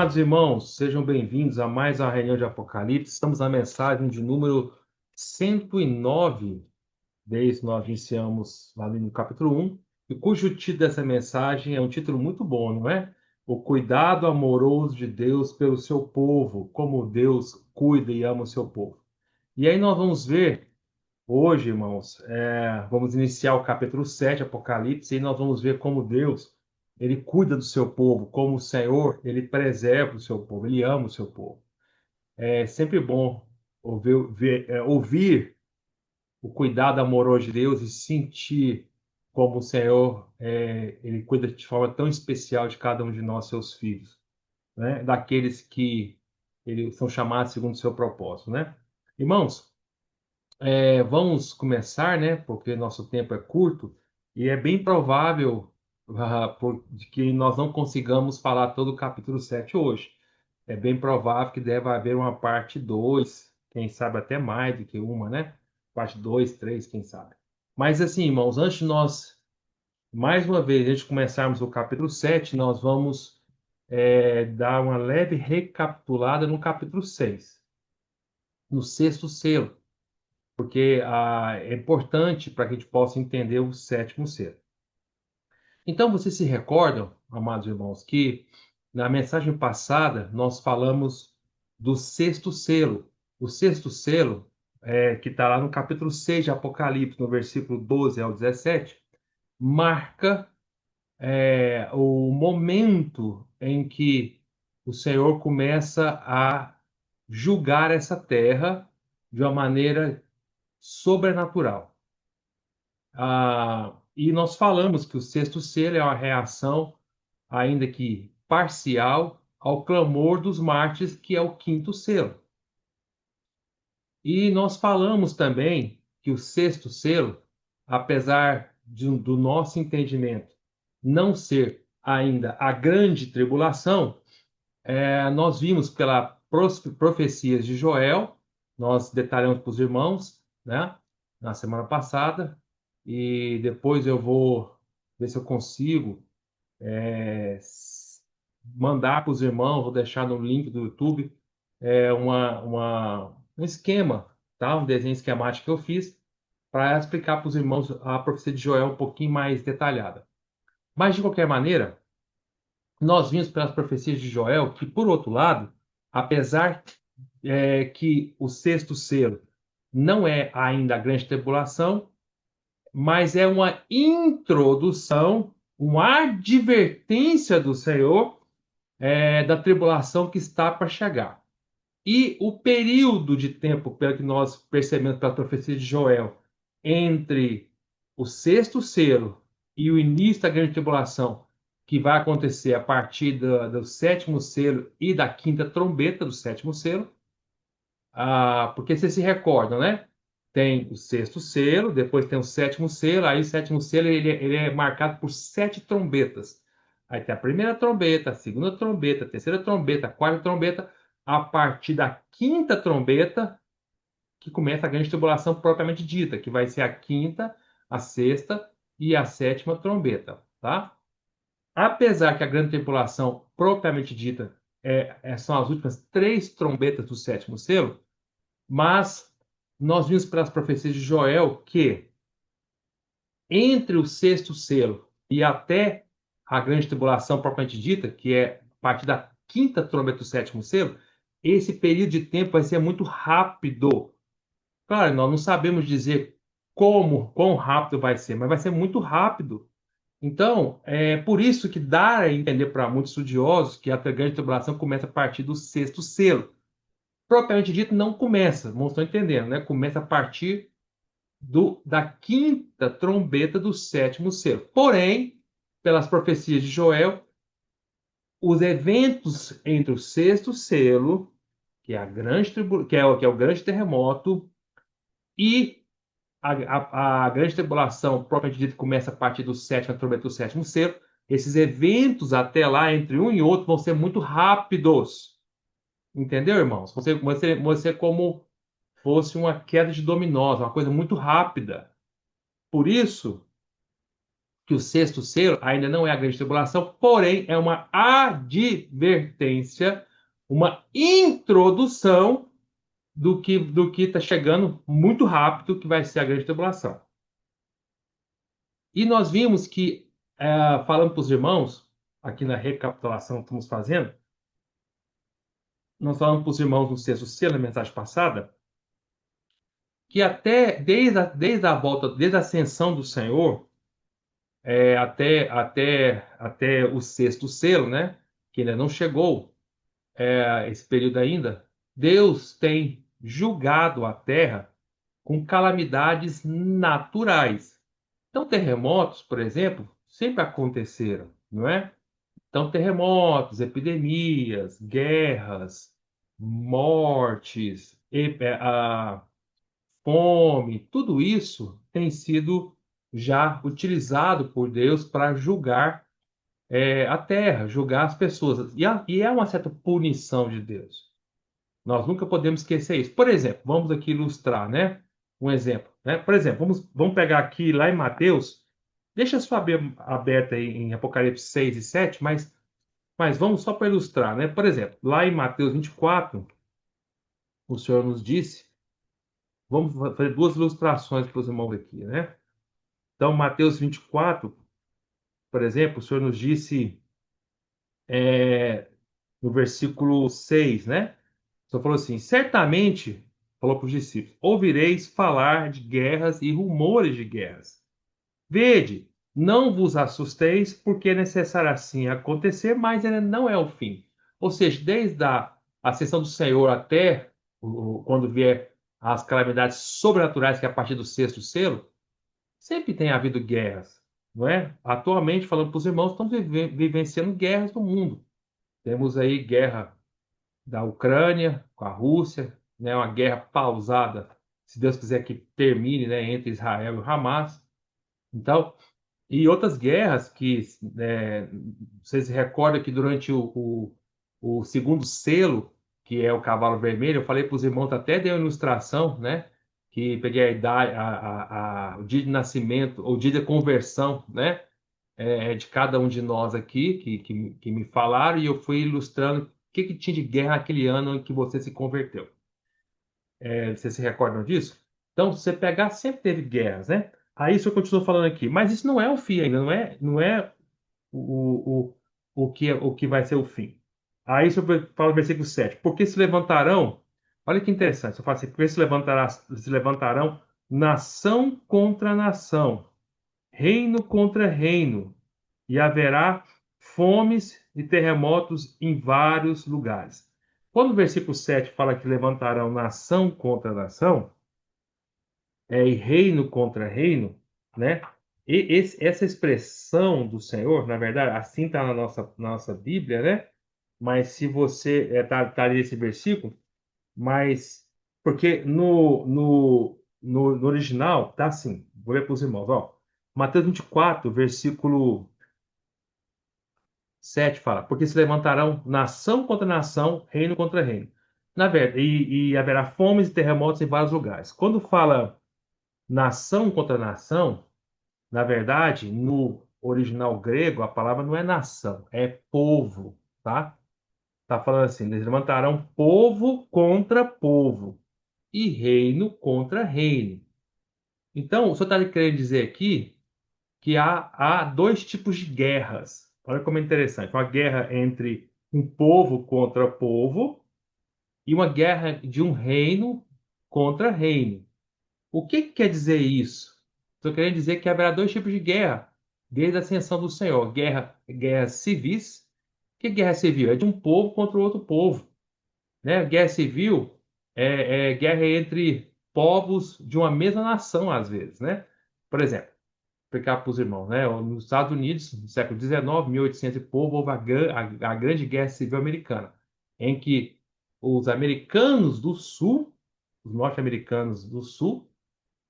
Amados irmãos, sejam bem-vindos a mais uma reunião de Apocalipse. Estamos na mensagem de número 109, desde que nós iniciamos lá no capítulo 1, e cujo título dessa mensagem é um título muito bom, não é? O cuidado amoroso de Deus pelo seu povo, como Deus cuida e ama o seu povo. E aí nós vamos ver hoje, irmãos, vamos iniciar o capítulo 7, Apocalipse, e nós vamos ver como Deus, ele cuida do seu povo, como o Senhor, ele preserva o seu povo, ele ama o seu povo. É sempre bom ouvir o cuidado amoroso de Deus e sentir como o Senhor, ele cuida de forma tão especial de cada um de nós, seus filhos, né? Daqueles que eles são chamados segundo o seu propósito, né? Irmãos, vamos começar, né? Porque nosso tempo é curto e é bem provável de que nós não consigamos falar todo o capítulo 7 hoje. É bem provável que deve haver uma parte 2, quem sabe até mais do que uma, né? Parte 2, 3, quem sabe. Mas assim, irmãos, antes de nós, mais uma vez, antes de começarmos o capítulo 7, nós vamos dar uma leve recapitulada no capítulo 6, no sexto selo, porque é importante para que a gente possa entender o sétimo selo. Então, vocês se recordam, amados irmãos, que na mensagem passada nós falamos do sexto selo. O sexto selo, que está lá no capítulo 6 de Apocalipse, no versículo 12 ao 17, marca o momento em que o Senhor começa a julgar essa terra de uma maneira sobrenatural. E nós falamos que o sexto selo é uma reação, ainda que parcial, ao clamor dos mártires, que é o quinto selo. E nós falamos também que o sexto selo, apesar do nosso entendimento não ser ainda a grande tribulação, nós vimos pela profecias de Joel, nós detalhamos para os irmãos, né, na semana passada, e depois eu vou ver se eu consigo mandar para os irmãos, vou deixar no link do YouTube um esquema, tá? Um desenho esquemático que eu fiz para explicar para os irmãos a profecia de Joel um pouquinho mais detalhada. Mas, de qualquer maneira, nós vimos pelas profecias de Joel que, por outro lado, apesar que o sexto selo não é ainda a grande tribulação, mas é uma introdução, uma advertência do Senhor da tribulação que está para chegar. E o período de tempo, pelo que nós percebemos pela profecia de Joel, entre o sexto selo e o início da grande tribulação, que vai acontecer a partir do sétimo selo e da quinta trombeta do sétimo selo, porque vocês se recordam, né? Tem o sexto selo, depois tem o sétimo selo, aí o sétimo selo ele é marcado por 7 trombetas. Aí tem a primeira trombeta, a segunda trombeta, a terceira trombeta, a quarta trombeta. A partir da quinta trombeta, que começa a grande tribulação propriamente dita, que vai ser a quinta, a sexta e a sétima trombeta, tá? Apesar que a grande tribulação propriamente dita são as últimas 3 trombetas do sétimo selo, mas nós vimos pelas profecias de Joel que entre o sexto selo e até a grande tribulação propriamente dita, que é a partir da quinta trombeta do sétimo selo, esse período de tempo vai ser muito rápido. Claro, nós não sabemos dizer quão rápido vai ser, mas vai ser muito rápido. Então, é por isso que dá a entender para muitos estudiosos que a grande tribulação começa a partir do sexto selo. Propriamente dito, não começa, não estão entendendo, né? Começa a partir da quinta trombeta do sétimo selo. Porém, pelas profecias de Joel, os eventos entre o sexto selo, que é o grande terremoto, e a grande tribulação, propriamente dito, começa a partir do sétimo trombeta do sétimo selo. Esses eventos até lá, entre um e outro, vão ser muito rápidos. Entendeu, irmãos? Você como fosse uma queda de dominós, uma coisa muito rápida. Por isso que o sexto selo ainda não é a grande tribulação, porém é uma advertência, uma introdução do que está chegando muito rápido, que vai ser a grande tribulação. E nós vimos que, falando para os irmãos, aqui na recapitulação que estamos fazendo, nós falamos para os irmãos no sexto selo, na mensagem passada, que até desde a volta, desde a ascensão do Senhor, até o sexto selo, né, que ainda não chegou, esse período ainda, Deus tem julgado a terra com calamidades naturais. Então, terremotos, por exemplo, sempre aconteceram, não é? Então, terremotos, epidemias, guerras, mortes, fome, tudo isso tem sido já utilizado por Deus para julgar a terra, julgar as pessoas. E é uma certa punição de Deus. Nós nunca podemos esquecer isso. Por exemplo, vamos aqui ilustrar, né? Um exemplo, né? Por exemplo, vamos pegar aqui lá em Mateus, deixa a sua Bíblia aberta aí em Apocalipse 6 e 7, mas vamos só para ilustrar, né? Por exemplo, lá em Mateus 24, o Senhor nos disse, vamos fazer duas ilustrações para os irmãos aqui, né? Então, Mateus 24, por exemplo, o Senhor nos disse no versículo 6, né? O Senhor falou assim: certamente, falou para os discípulos, ouvireis falar de guerras e rumores de guerras. Vede, não vos assusteis, porque é necessário assim acontecer, mas ainda não é o fim. Ou seja, desde a ascensão do Senhor até quando vier as calamidades sobrenaturais, que é a partir do sexto selo, sempre tem havido guerras, não é? Atualmente, falando para os irmãos, estamos vivenciando guerras no mundo. Temos aí guerra da Ucrânia com a Rússia, né? Uma guerra pausada, se Deus quiser que termine, né? Entre Israel e o Hamas. Então, e outras guerras que vocês se recordam que durante o segundo selo, que é o cavalo vermelho, eu falei para os irmãos, até dei uma ilustração, né? Que peguei a idade, o dia de nascimento, ou dia de conversão, né? De cada um de nós aqui, que me falaram, e eu fui ilustrando o que tinha de guerra naquele ano em que você se converteu. Vocês se recordam disso? Então, se você pegar, sempre teve guerras, né? Aí isso eu continuo falando aqui. Mas isso não é o fim ainda, não é o, o que vai ser o fim. Aí isso eu falo no versículo 7. Porque se levantarão, olha que interessante, eu falo assim, porque se levantarão nação contra nação, reino contra reino, e haverá fomes e terremotos em vários lugares. Quando o versículo 7 fala que levantarão nação contra nação, e reino contra reino, né? Essa expressão do Senhor, na verdade, assim está na nossa Bíblia, né? Mas se você tá ali esse versículo, mas porque no original tá assim, vou ler para os irmãos, ó. Mateus 24, versículo 7 fala, porque se levantarão nação contra nação, reino contra reino. Na verdade, e haverá fomes e terremotos em vários lugares. Quando fala nação contra nação, na verdade, no original grego, a palavra não é nação, é povo, tá? Tá falando assim, eles levantarão povo contra povo e reino contra reino. Então, o senhor está querendo dizer aqui que há dois tipos de guerras. Olha como é interessante. Uma guerra entre um povo contra povo e uma guerra de um reino contra reino. O que quer dizer isso? Estou querendo dizer que haverá dois tipos de guerra desde a ascensão do Senhor. Guerras civis. O que é guerra civil? É de um povo contra o outro povo, né? Guerra civil é guerra entre povos de uma mesma nação, às vezes, né? Por exemplo, explicar para os irmãos, né? Nos Estados Unidos, no século XIX, 1800 e pouco, houve a Grande Guerra Civil Americana, em que os americanos do Sul, os norte-americanos do Sul,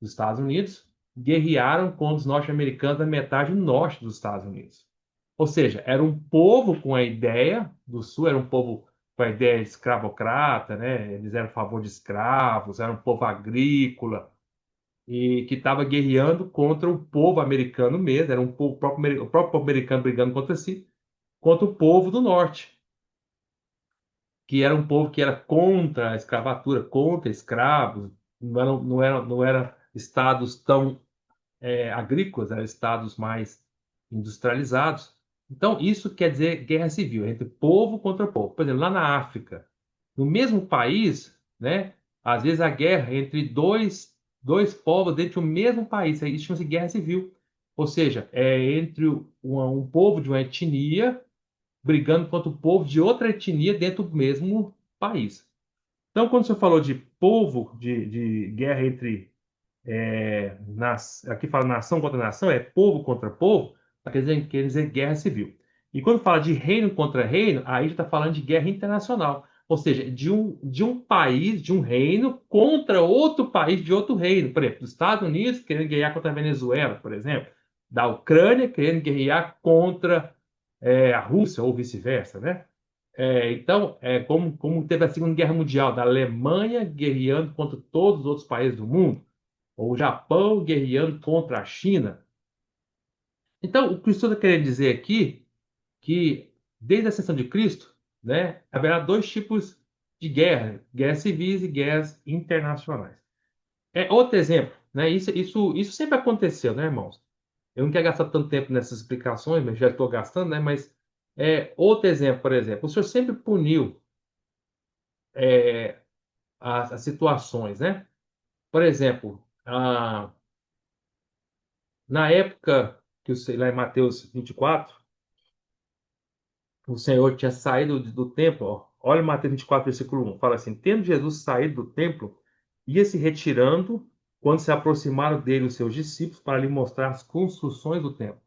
dos Estados Unidos, guerrearam contra os norte-americanos da metade norte dos Estados Unidos. Ou seja, era um povo com a ideia do Sul, era um povo com a ideia escravocrata, né? Eles eram a favor de escravos, era um povo agrícola, e que estava guerreando contra o povo americano mesmo, era um povo, o próprio povo americano brigando contra si, contra o povo do norte, que era um povo que era contra a escravatura, contra escravos, não era estados tão agrícolas, eram estados mais industrializados. Então, isso quer dizer guerra civil, entre povo contra povo. Por exemplo, lá na África, no mesmo país, né, às vezes a guerra entre dois povos dentro do mesmo país, isso chama-se guerra civil. Ou seja, é entre um povo de uma etnia brigando contra o povo de outra etnia dentro do mesmo país. Então, quando você falou de povo, de guerra entre aqui fala nação contra nação, é povo contra povo, quer dizer guerra civil. E quando fala de reino contra reino, aí já está falando de guerra internacional. Ou seja, de um país, de um reino, contra outro país de outro reino. Por exemplo, dos Estados Unidos querendo guerrear contra a Venezuela, por exemplo. Da Ucrânia querendo guerrear contra a Rússia, ou vice-versa, né? Então, como teve a Segunda Guerra Mundial, da Alemanha guerreando contra todos os outros países do mundo, ou o Japão guerreando contra a China. Então, o que estou querendo dizer aqui que, desde a ascensão de Cristo, né, haverá dois tipos de guerra: guerras civis e guerras internacionais. Outro exemplo, né, isso sempre aconteceu, né, irmãos? Eu não quero gastar tanto tempo nessas explicações, mas já estou gastando, né? Mas outro exemplo, por exemplo, o Senhor sempre puniu as situações, né? Por exemplo, na época que lá em Mateus 24, o Senhor tinha saído do templo. Ó. Olha Mateus 24, versículo 1. Fala assim: Tendo Jesus saído do templo, ia se retirando quando se aproximaram dele os seus discípulos para lhe mostrar as construções do templo.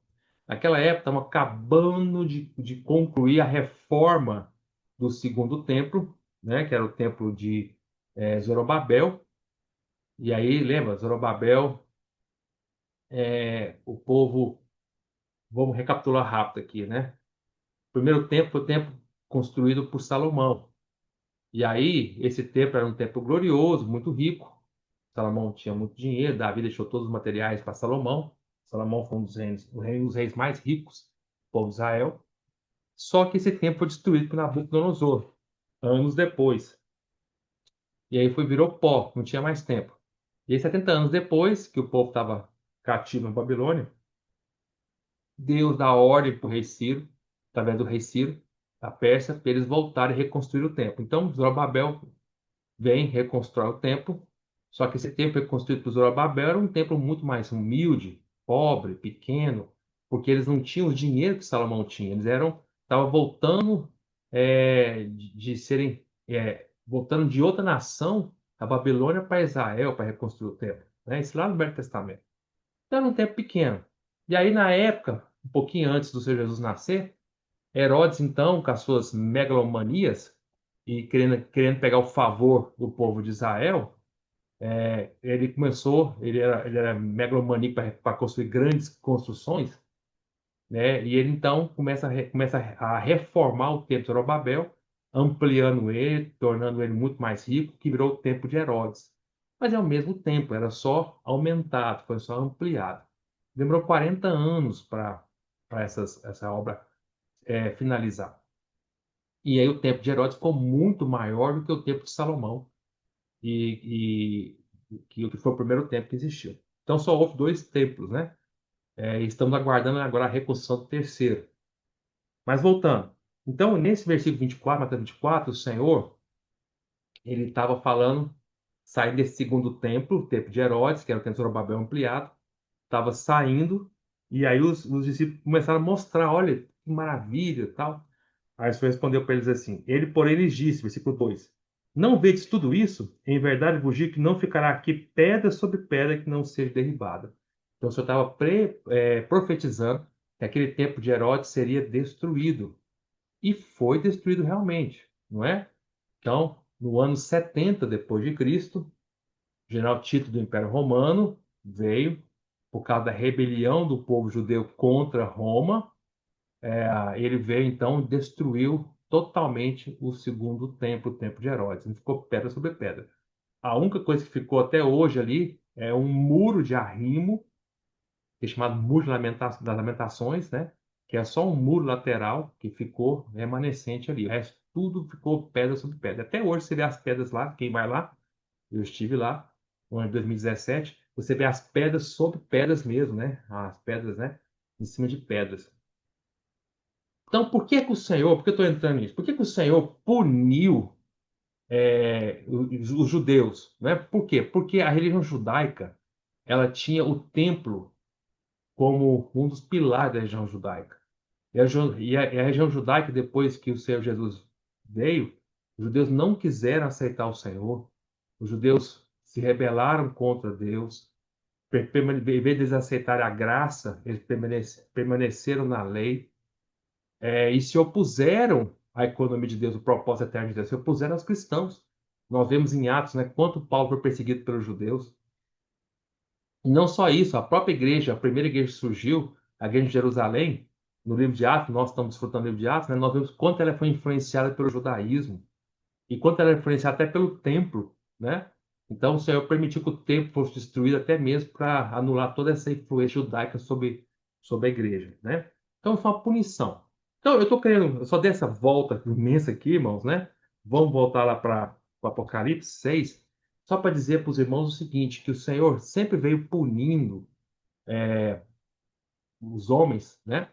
Naquela época, estavam acabando de concluir a reforma do segundo templo, né, que era o templo de Zorobabel. E aí, lembra, Zorobabel, o povo. Vamos recapitular rápido aqui, né? O primeiro templo foi o templo construído por Salomão. E aí, esse templo era um templo glorioso, muito rico. Salomão tinha muito dinheiro, Davi deixou todos os materiais para Salomão. Salomão foi um dos reis mais ricos do povo de Israel. Só que esse templo foi destruído por Nabucodonosor, anos depois. E aí virou pó, não tinha mais templo. E aí, 70 anos depois, que o povo estava cativo na Babilônia, Deus dá ordem para o rei Ciro, através do rei Ciro, da Pérsia, para eles voltarem e reconstruir o templo. Então, Zorobabel vem, reconstrói o templo, só que esse templo reconstruído por Zorobabel era um templo muito mais humilde, pobre, pequeno, porque eles não tinham o dinheiro que Salomão tinha. Estavam voltando de serem, voltando de outra nação, a Babilônia, para Israel, para reconstruir o templo. Né? Isso lá no Velho Testamento. Então era um templo pequeno. E aí, na época, um pouquinho antes do Senhor Jesus nascer, Herodes, então, com as suas megalomanias e querendo pegar o favor do povo de Israel, ele era megalomaníaco para construir grandes construções, né? E ele, então, começa a reformar o templo de Zorobabel, ampliando ele, tornando ele muito mais rico, que virou o templo de Herodes. Mas é o mesmo templo, era só aumentado, foi só ampliado. Demorou 40 anos para essa obra finalizar. E aí o templo de Herodes ficou muito maior do que o templo de Salomão, que o que foi o primeiro templo que existiu. Então só houve dois templos, né? Estamos aguardando agora a reconstrução do terceiro. Mas voltando. Então, nesse versículo 24, Mateus 24, o Senhor, ele estava falando, saindo desse segundo templo, o templo de Herodes, que era o templo de Zorobabel ampliado, estava saindo, e aí os discípulos começaram a mostrar, olha, que maravilha, tal. Aí o Senhor respondeu para eles assim: Ele, porém, lhes disse, versículo 2: Não vedes tudo isso? Em verdade vos digo que não ficará aqui pedra sobre pedra que não seja derribada. Então o Senhor estava profetizando que aquele templo de Herodes seria destruído. E foi destruído realmente, não é? Então, no ano 70 depois de Cristo, o general Tito do Império Romano veio por causa da rebelião do povo judeu contra Roma. Ele veio então e destruiu totalmente o segundo templo, o templo de Herodes. Não ficou pedra sobre pedra. A única coisa que ficou até hoje ali é um muro de arrimo, que é chamado Muro das Lamentações, né? Que é só um muro lateral que ficou remanescente ali. O resto tudo ficou pedra sobre pedra. Até hoje você vê as pedras lá, quem vai lá, eu estive lá, no ano de 2017, você vê as pedras sobre pedras mesmo, né? As pedras, né? Em cima de pedras. Então, por que o Senhor, por que eu estou entrando nisso? Por que o Senhor puniu os judeus, né? Por quê? Porque a religião judaica, ela tinha o templo como um dos pilares da religião judaica. E a região judaica, depois que o Senhor Jesus veio, os judeus não quiseram aceitar o Senhor, os judeus se rebelaram contra Deus, em vez de eles aceitarem a graça, eles permaneceram na lei, e se opuseram à economia de Deus, o propósito eterno de Deus, se opuseram aos cristãos. Nós vemos em Atos, né, quanto Paulo foi perseguido pelos judeus. E não só isso, a própria igreja, a primeira igreja que surgiu, a igreja de Jerusalém, no livro de Atos, nós estamos desfrutando do livro de Atos, né, nós vemos quanto ela foi influenciada pelo judaísmo e quanto ela é influenciada até pelo templo, né? Então o Senhor permitiu que o templo fosse destruído até mesmo para anular toda essa influência judaica sobre a igreja, né? Então foi uma punição. Então eu estou querendo, eu só dei essa volta imensa aqui, irmãos, né? Vamos voltar lá para o Apocalipse 6, só para dizer para os irmãos o seguinte, que o Senhor sempre veio punindo os homens, né?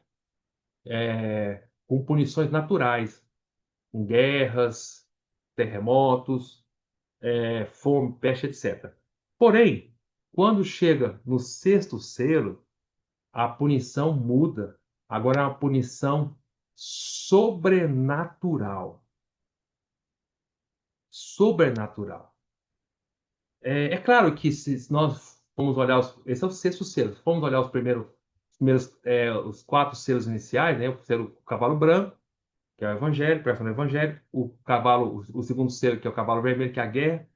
Com punições naturais, com guerras, terremotos, fome, peste, etc. Porém, quando chega no sexto selo, a punição muda. Agora é uma punição sobrenatural. Sobrenatural. É claro que se nós formos olhar esse é o sexto selo. Se formos olhar os quatro selos iniciais, né? O cavalo branco, que é o evangelho, pregação do evangelho, o segundo selo, que é o cavalo vermelho, que é a guerra,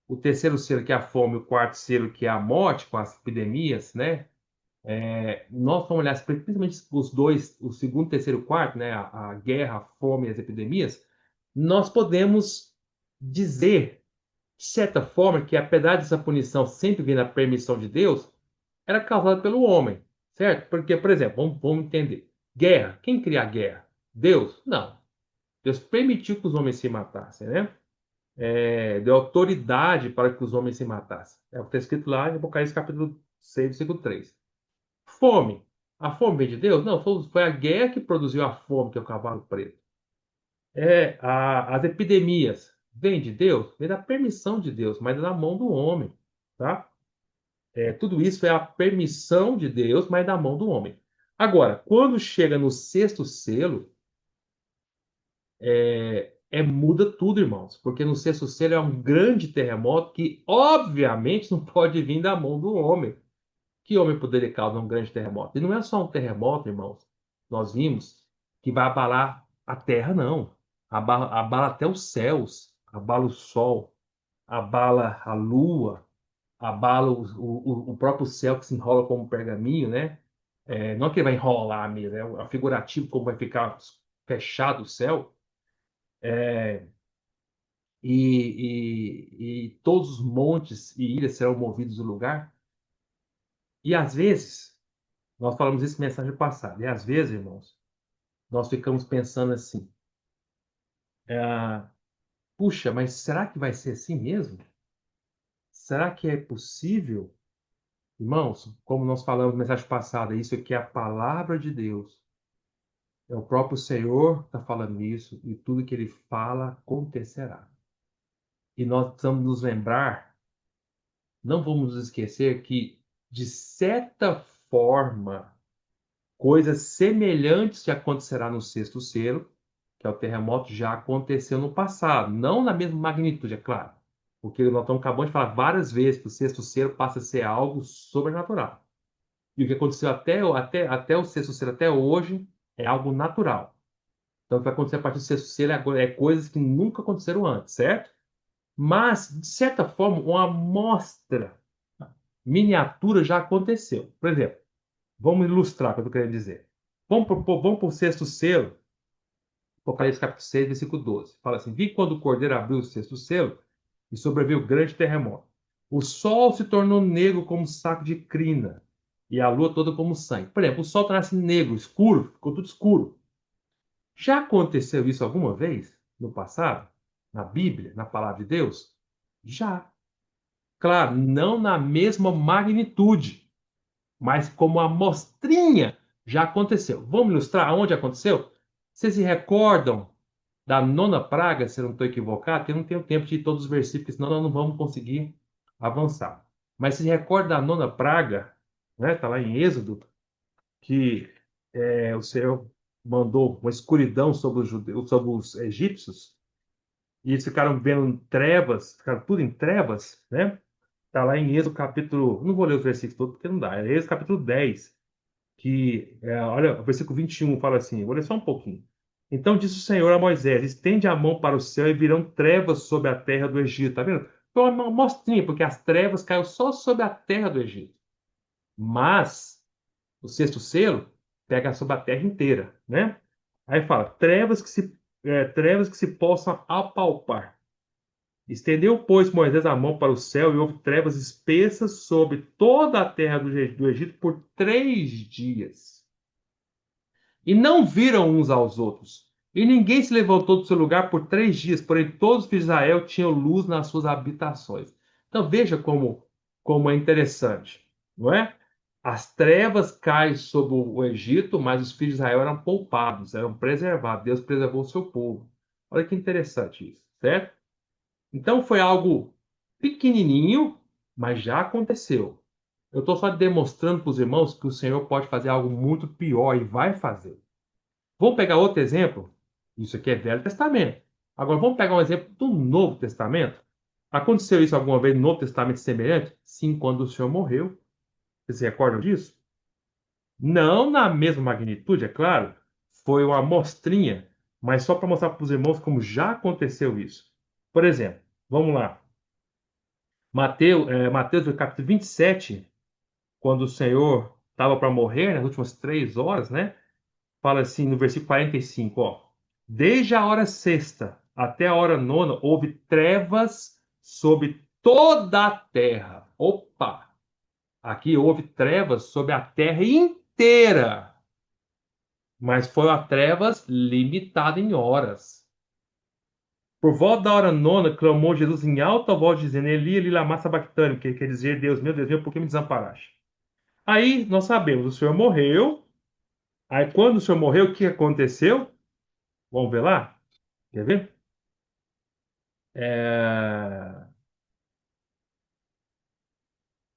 o terceiro selo, que é a fome, o quarto selo, que é a morte, com as epidemias, né? Nós vamos olhar principalmente os dois, o segundo, terceiro e quarto, né? A guerra, a fome e as epidemias, nós podemos dizer, de certa forma, que apesar dessa punição sempre vir na permissão de Deus, era causada pelo homem, certo? Porque, por exemplo, vamos entender. Guerra, quem cria a guerra? Deus? Não. Deus permitiu que os homens se matassem, né? Deu autoridade para que os homens se matassem. É o que está escrito lá em Apocalipse capítulo 6, versículo 3. Fome. A fome vem de Deus? Não, foi a guerra que produziu a fome, que é o cavalo preto. As epidemias. Vem de Deus? Vem da permissão de Deus, mas é da mão do homem. Tá? Tudo isso é a permissão de Deus, mas da mão do homem. Agora, quando chega no sexto selo, muda tudo, irmãos, porque no sexto selo é um grande terremoto que, obviamente, não pode vir da mão do homem. Que homem poderia causar um grande terremoto? E não é só um terremoto, irmãos. Nós vimos que vai abalar a terra, não. Abala até os céus, abala o sol, abala a lua, abala o próprio céu que se enrola como um pergaminho, né? Não é que ele vai enrolar mesmo, é figurativo como vai ficar fechado o céu. E todos os montes e ilhas serão movidos do lugar. E às vezes, nós falamos isso na mensagem passada, e às vezes, irmãos, nós ficamos pensando assim: ah, puxa, mas será que vai ser assim mesmo? Será que é possível? Irmãos, como nós falamos na mensagem passada, isso aqui é a palavra de Deus. É o próprio Senhor que está falando isso, e tudo que ele fala acontecerá. E nós precisamos nos lembrar, não vamos nos esquecer que, de certa forma, coisas semelhantes que acontecerá no sexto selo, que é o terremoto, já aconteceu no passado. Não na mesma magnitude, é claro. Porque nós estamos acabando de falar várias vezes que o sexto selo passa a ser algo sobrenatural. E o que aconteceu até o sexto selo até hoje é algo natural. Então, o que vai acontecer a partir do sexto selo é coisas que nunca aconteceram antes, certo? Mas, de certa forma, uma amostra miniatura já aconteceu. Por exemplo, vamos ilustrar o que eu estou querendo dizer. Vamos para o sexto selo, Apocalipse capítulo 6, versículo 12. Fala assim: Vi quando o cordeiro abriu o sexto selo e sobreveio grande terremoto. O sol se tornou negro como um saco de crina, e a lua toda como sangue. Por exemplo, o sol tornasse negro, escuro, ficou tudo escuro. Já aconteceu isso alguma vez no passado? Na Bíblia, na palavra de Deus? Já. Claro, não na mesma magnitude, mas como amostrinha já aconteceu. Vamos ilustrar onde aconteceu? Vocês se recordam da nona praga, se eu não estou equivocado? Eu não tenho tempo de ir todos os versículos, senão nós não vamos conseguir avançar. Mas se recorda da nona praga, né? Está lá em Êxodo, que o Senhor mandou uma escuridão sobre os judeus, sobre os egípcios, e eles ficaram vendo trevas, ficaram tudo em trevas, né? Está lá em Êxodo capítulo, não vou ler os versículos todos porque não dá, é Êxodo capítulo 10, olha, o versículo 21 fala assim, vou ler só um pouquinho. Então disse o Senhor a Moisés: estende a mão para o céu e virão trevas sobre a terra do Egito. Tá vendo? Foi uma mostrinha, porque as trevas caíram só sobre a terra do Egito. Mas o sexto selo pega sobre a terra inteira, né? Aí fala: trevas que se possam apalpar. Estendeu, pois, Moisés a mão para o céu e houve trevas espessas sobre toda a terra do Egito por 3 dias. E não viram uns aos outros. E ninguém se levantou do seu lugar por 3 dias, porém todos os filhos de Israel tinham luz nas suas habitações. Então veja como é interessante, não é? As trevas caem sobre o Egito, mas os filhos de Israel eram poupados, eram preservados. Deus preservou o seu povo. Olha que interessante isso, certo? Então foi algo pequenininho, mas já aconteceu. Eu estou só demonstrando para os irmãos que o Senhor pode fazer algo muito pior e vai fazer. Vamos pegar outro exemplo? Isso aqui é Velho Testamento. Agora vamos pegar um exemplo do Novo Testamento. Aconteceu isso alguma vez no Novo Testamento semelhante? Sim, quando o Senhor morreu. Vocês se recordam disso? Não na mesma magnitude, é claro. Foi uma amostrinha, mas só para mostrar para os irmãos como já aconteceu isso. Por exemplo, vamos lá. Mateus, no capítulo 27, quando o Senhor estava para morrer, nas últimas 3 horas, né? Fala assim no versículo 45, ó. Desde a hora sexta até a hora nona, houve trevas sobre toda a terra. Opa! Aqui houve trevas sobre a terra inteira. Mas foi uma trevas limitada em horas. Por volta da hora nona, clamou Jesus em alta voz, dizendo: Eli, Eli, lama sabachthani, que quer dizer: Deus meu, por que me desamparaste? Aí nós sabemos, o Senhor morreu. Aí quando o Senhor morreu, o que aconteceu? Vamos ver lá? Quer ver? É...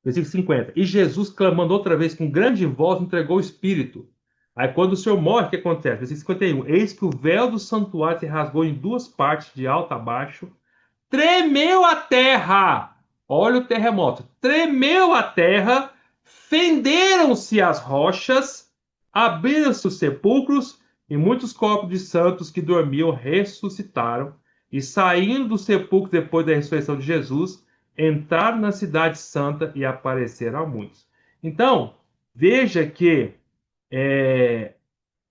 Versículo 50. E Jesus, clamando outra vez com grande voz, entregou o Espírito. Aí quando o Senhor morre, o que acontece? Versículo 51. Eis que o véu do santuário se rasgou em duas partes, de alto a baixo. Tremeu a terra. Olha o terremoto. Tremeu a terra, fenderam-se as rochas, abriram-se os sepulcros, e muitos corpos de santos que dormiam ressuscitaram, e saindo do sepulcro depois da ressurreição de Jesus, entraram na cidade santa e apareceram a muitos. Então, veja que é,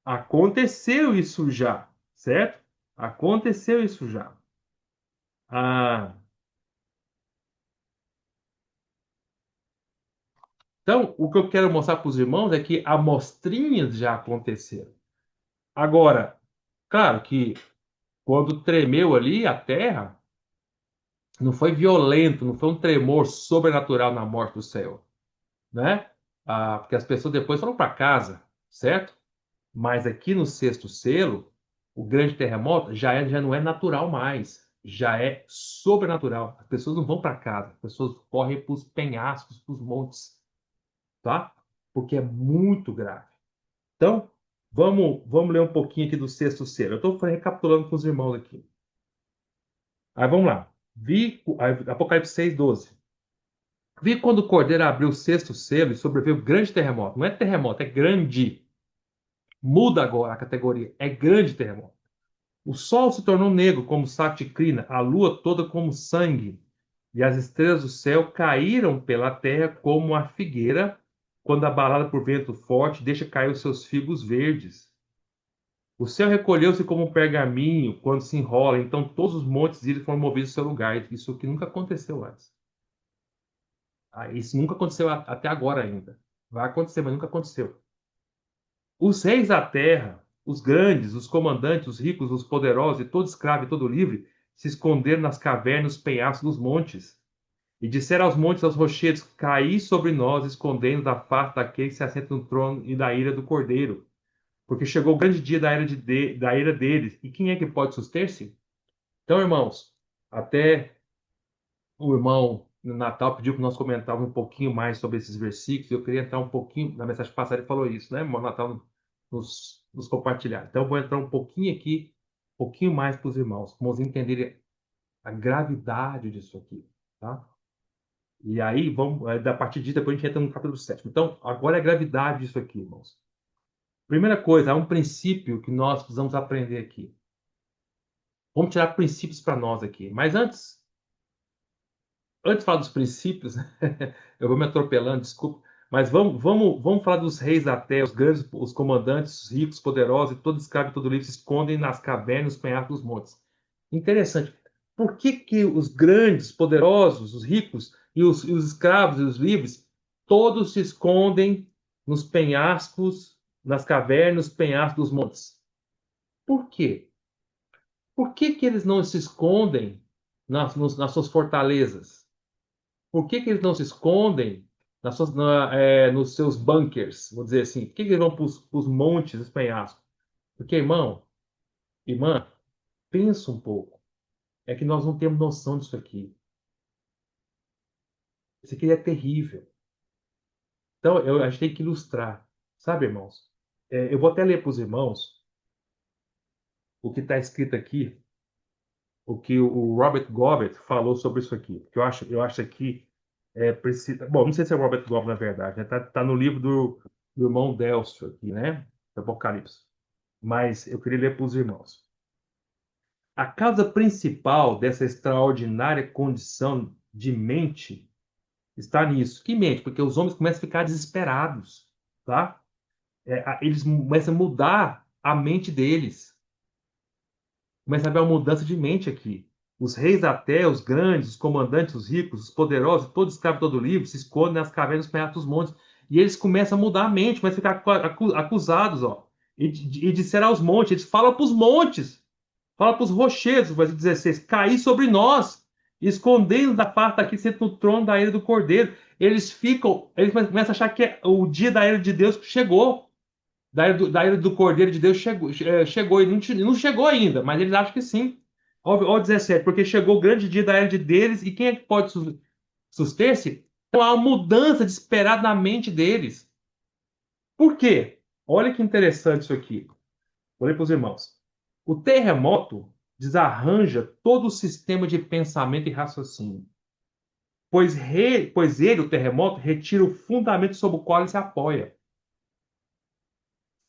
aconteceu isso já, certo? Aconteceu isso já. Ah, então, o que eu quero mostrar para os irmãos é que amostrinhas já aconteceram. Agora, claro que quando tremeu ali a terra, não foi violento, não foi um tremor sobrenatural na morte do céu, né? Porque as pessoas depois foram para casa, certo? Mas aqui no sexto selo, o grande terremoto já não é natural mais, já é sobrenatural. As pessoas não vão para casa, as pessoas correm para os penhascos, para os montes, tá? Porque é muito grave. Então, vamos ler um pouquinho aqui do sexto selo. Eu estou recapitulando com os irmãos aqui. Aí vamos lá. Apocalipse 6:12. Vi quando o Cordeiro abriu o sexto selo e sobreveio um grande terremoto. Não é terremoto, é grande. Muda agora a categoria. É grande terremoto. O sol se tornou negro como saco de crina, a lua toda como sangue, e as estrelas do céu caíram pela terra como a figueira, quando abalada por vento forte deixa cair os seus figos verdes. O céu recolheu-se como um pergaminho quando se enrola, então todos os montes e ilhas foram movidos do seu lugar. Isso que nunca aconteceu antes. Isso nunca aconteceu até agora ainda. Vai acontecer, mas nunca aconteceu. Os reis da terra, os grandes, os comandantes, os ricos, os poderosos, e todo escravo e todo livre, se esconderam nas cavernas, nos penhascos dos montes. E disseram aos montes, aos rochedos, caí sobre nós, escondendo da face daquele que se assenta no trono e da ira do Cordeiro. Porque chegou o grande dia da ira deles. E quem é que pode suster-se? Então, irmãos, até o irmão no Natal pediu que nós comentávamos um pouquinho mais sobre esses versículos. Eu queria entrar um pouquinho, na mensagem passada ele falou isso, né? O Natal nos compartilhar. Então, eu vou entrar um pouquinho aqui, um pouquinho mais para os irmãos, para os entenderem a gravidade disso aqui, tá? E aí, vamos, da partir disso, depois a gente entra no capítulo 7. Então, agora é a gravidade disso aqui, irmãos. Primeira coisa, há um princípio que nós precisamos aprender aqui. Vamos tirar princípios para nós aqui. Mas antes de falar dos princípios, eu vou me atropelando, desculpa, mas vamos falar dos reis da terra, os grandes, os comandantes, os ricos, poderosos, e todo escravo e todo livre se escondem nas cavernas, nos penhascos dos montes. Interessante. Por que que os grandes, poderosos, os ricos e os escravos e os livres, todos se escondem nos penhascos, nas cavernas, nos penhascos dos montes? Por quê? Por que que eles não se escondem nas suas fortalezas? Por que que eles não se escondem nos seus bunkers, vou dizer assim? Por que que eles vão para os montes, os penhascos? Porque, irmão, irmã, pensa um pouco. É que nós não temos noção disso aqui. Isso aqui é terrível. Então, a gente tem que ilustrar. Sabe, irmãos? Eu vou até ler para os irmãos o que está escrito aqui, o que o Robert Gobbett falou sobre isso aqui. Porque eu acho aqui precisa. Bom, não sei se é Robert Goff, na verdade, né? Tá no livro do irmão Delcio aqui, né? Do Apocalipse. Mas eu queria ler para os irmãos. A causa principal dessa extraordinária condição de mente está nisso. Que mente? Porque os homens começam a ficar desesperados, tá? Eles começam a mudar a mente deles. Começa a haver uma mudança de mente aqui. Os reis da terra, os grandes, os comandantes, os ricos, os poderosos, todo escravo, todo livre, se escondem nas cavernas, nos penhascos dos montes. E eles começam a mudar a mente, começam a ficar acusados, ó. E disseram aos montes, eles falam para os montes, falam para os rochedos, versículo 16, cair sobre nós, escondendo da parte daqui, sendo no trono da ira do Cordeiro. Eles começam a achar que o dia da ira de Deus chegou. Da ira do Cordeiro de Deus chegou e não chegou ainda, mas eles acham que sim. Ó, 17, porque chegou o grande dia da ira de deles, e quem é que pode suster-se? Então há uma mudança de esperar na mente deles. Por quê? Olha que interessante isso aqui. Vou ler para os irmãos. O terremoto desarranja todo o sistema de pensamento e raciocínio, pois ele, o terremoto, retira o fundamento sobre o qual ele se apoia.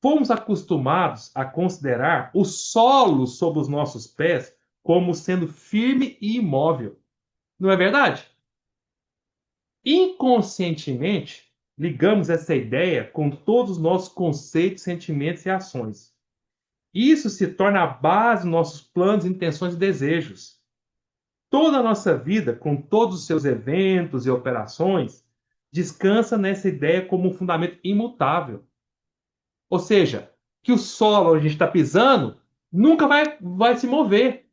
Fomos acostumados a considerar o solo sob os nossos pés como sendo firme e imóvel. Não é verdade? Inconscientemente, ligamos essa ideia com todos os nossos conceitos, sentimentos e ações. Isso se torna a base dos nossos planos, intenções e desejos. Toda a nossa vida, com todos os seus eventos e operações, descansa nessa ideia como um fundamento imutável. Ou seja, que o solo onde a gente está pisando nunca vai se mover.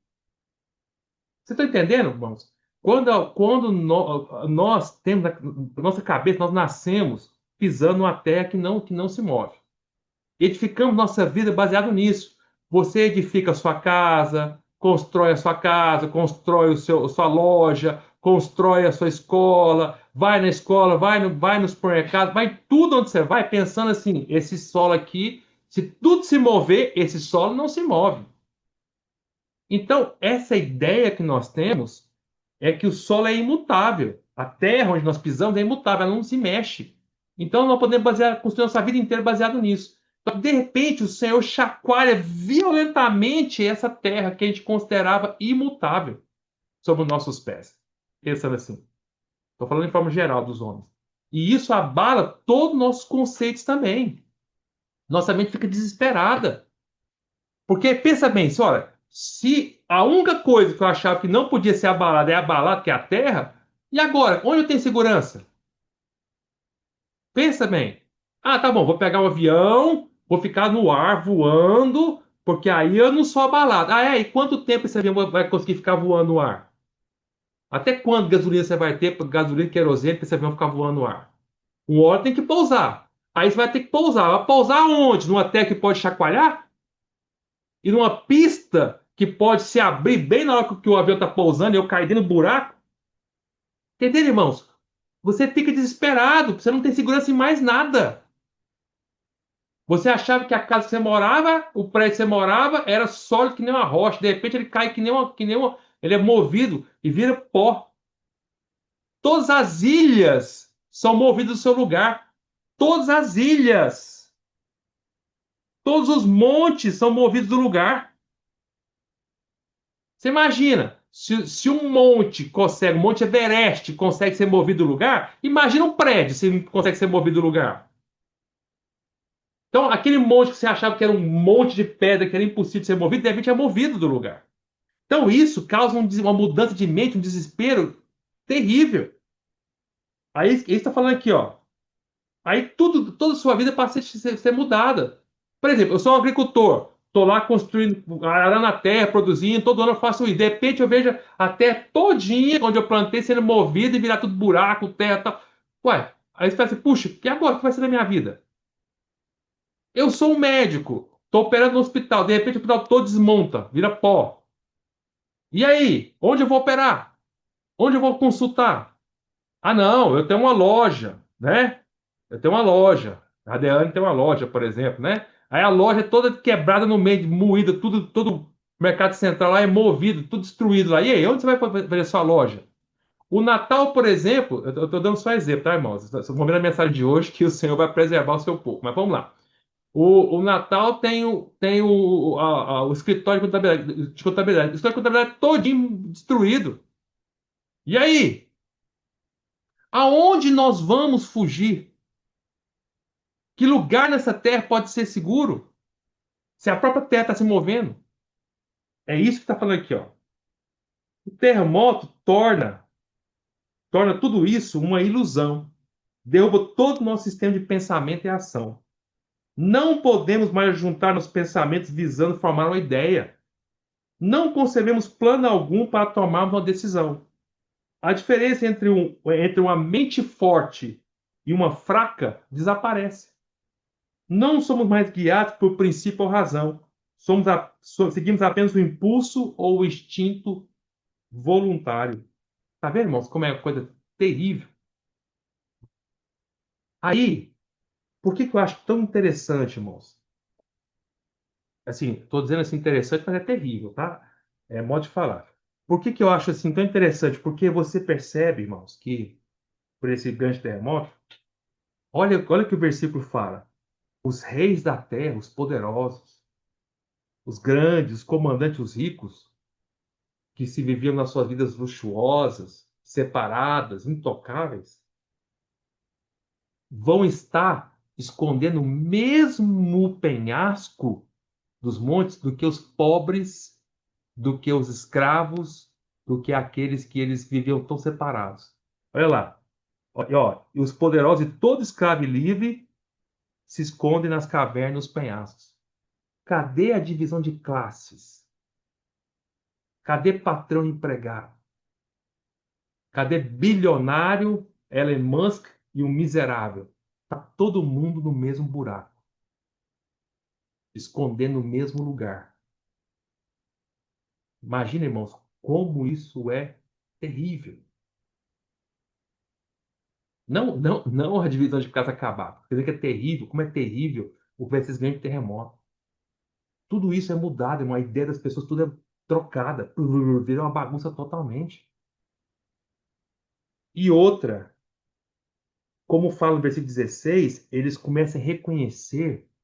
Você está entendendo, irmãos? Quando nós temos na nossa cabeça, nós nascemos pisando numa terra que não se move. Edificamos nossa vida baseado nisso. Você edifica a sua casa, constrói a sua loja, constrói a sua escola, vai no supermercado, vai tudo onde você vai, pensando assim: esse solo aqui, se tudo se mover, esse solo não se move. Então, essa ideia que nós temos é que o solo é imutável. A terra onde nós pisamos é imutável, ela não se mexe. Então, nós podemos construir nossa vida inteira baseado nisso. Então, de repente, o Senhor chacoalha violentamente essa terra que a gente considerava imutável sobre os nossos pés. Pensando assim. Estou falando em forma geral dos homens. E isso abala todos os nossos conceitos também. Nossa mente fica desesperada. Porque, pensa bem, olha, se a única coisa que eu achava que não podia ser abalada é abalada, que é a terra, e agora? Onde eu tenho segurança? Pensa bem. Ah, tá bom, vou pegar o avião, vou ficar no ar voando, porque aí eu não sou abalado. Ah, é? E quanto tempo esse avião vai conseguir ficar voando no ar? Até quando gasolina você vai ter, gasolina e querosene, para esse avião ficar voando no ar? Uma hora tem que pousar. Aí você vai ter que pousar. Vai pousar onde? Numa terra que pode chacoalhar? E numa pista que pode se abrir bem na hora que o avião está pousando e eu cair dentro do buraco? Entendeu, irmãos? Você fica desesperado, você não tem segurança em mais nada. Você achava que a casa que você morava, o prédio que você morava, era sólido que nem uma rocha. De repente ele cai que nem uma, ele é movido e vira pó. Todas as ilhas são movidas do seu lugar. Todas as ilhas. Todos os montes são movidos do lugar. Você imagina, se um monte consegue, um Monte Everest consegue ser movido do lugar, imagina um prédio se não consegue ser movido do lugar. Então, aquele monte que você achava que era um monte de pedra, que era impossível de ser movido, de repente é movido do lugar. Então, isso causa uma mudança de mente, um desespero terrível. Aí, ele está falando aqui, ó. Aí toda a sua vida passa a ser mudada. Por exemplo, eu sou um agricultor, estou lá construindo, arando a terra, produzindo, todo ano eu faço isso. De repente eu vejo a terra todinha onde eu plantei sendo movida e virar tudo buraco, terra e tal. Ué, aí você fala assim, puxa, e agora? O que vai ser da minha vida? Eu sou um médico, estou operando no hospital, de repente o hospital todo desmonta, vira pó. E aí? Onde eu vou operar? Onde eu vou consultar? Ah, não, eu tenho uma loja, né? Eu tenho uma loja. A Deane tem uma loja, por exemplo, né? Aí a loja é toda quebrada no meio, moída, tudo, todo o mercado central lá é movido, tudo destruído lá. E aí, onde você vai fazer sua loja? O Natal, por exemplo, eu estou dando só exemplo, tá, irmãos? Vocês vão ver na mensagem de hoje que o Senhor vai preservar o seu povo. Mas vamos lá. O Natal tem o escritório de contabilidade. O escritório de contabilidade todinho destruído. E aí? Aonde nós vamos fugir? Que lugar nessa terra pode ser seguro? Se a própria terra está se movendo. É isso que está falando aqui, ó. O terremoto torna tudo isso uma ilusão. Derruba todo o nosso sistema de pensamento e ação. Não podemos mais juntar nos pensamentos visando formar uma ideia. Não concebemos plano algum para tomarmos uma decisão. A diferença entre uma mente forte e uma fraca desaparece. Não somos mais guiados por princípio ou razão. Seguimos apenas o impulso ou o instinto voluntário. Tá vendo, irmãos, como é uma coisa terrível? Aí, por que que eu acho tão interessante, irmãos? Assim, estou dizendo assim interessante, mas é terrível, tá? É modo de falar. Por que que eu acho assim tão interessante? Porque você percebe, irmãos, que por esse grande terremoto, olha o que o versículo fala. Os reis da terra, os poderosos, os grandes, os comandantes, os ricos, que se viviam nas suas vidas luxuosas, separadas, intocáveis, vão estar escondendo o mesmo penhasco dos montes do que os pobres, do que os escravos, do que aqueles que eles viviam tão separados. Olha lá. E os poderosos e todo escravo e livre se escondem nas cavernas e nos penhascos. Cadê a divisão de classes? Cadê patrão e empregado? Cadê bilionário, Elon Musk e o miserável? Tá todo mundo no mesmo buraco, escondendo no mesmo lugar. Imagina, irmãos, como isso é terrível. Não, não, não a divisão de casa acabar. Quer dizer que é terrível, como é terrível o ver esses grandes terremotos. Tudo isso é mudado, irmão. A ideia das pessoas, tudo é trocada. Vira uma bagunça totalmente. E outra, como fala no versículo 16, eles reconhecem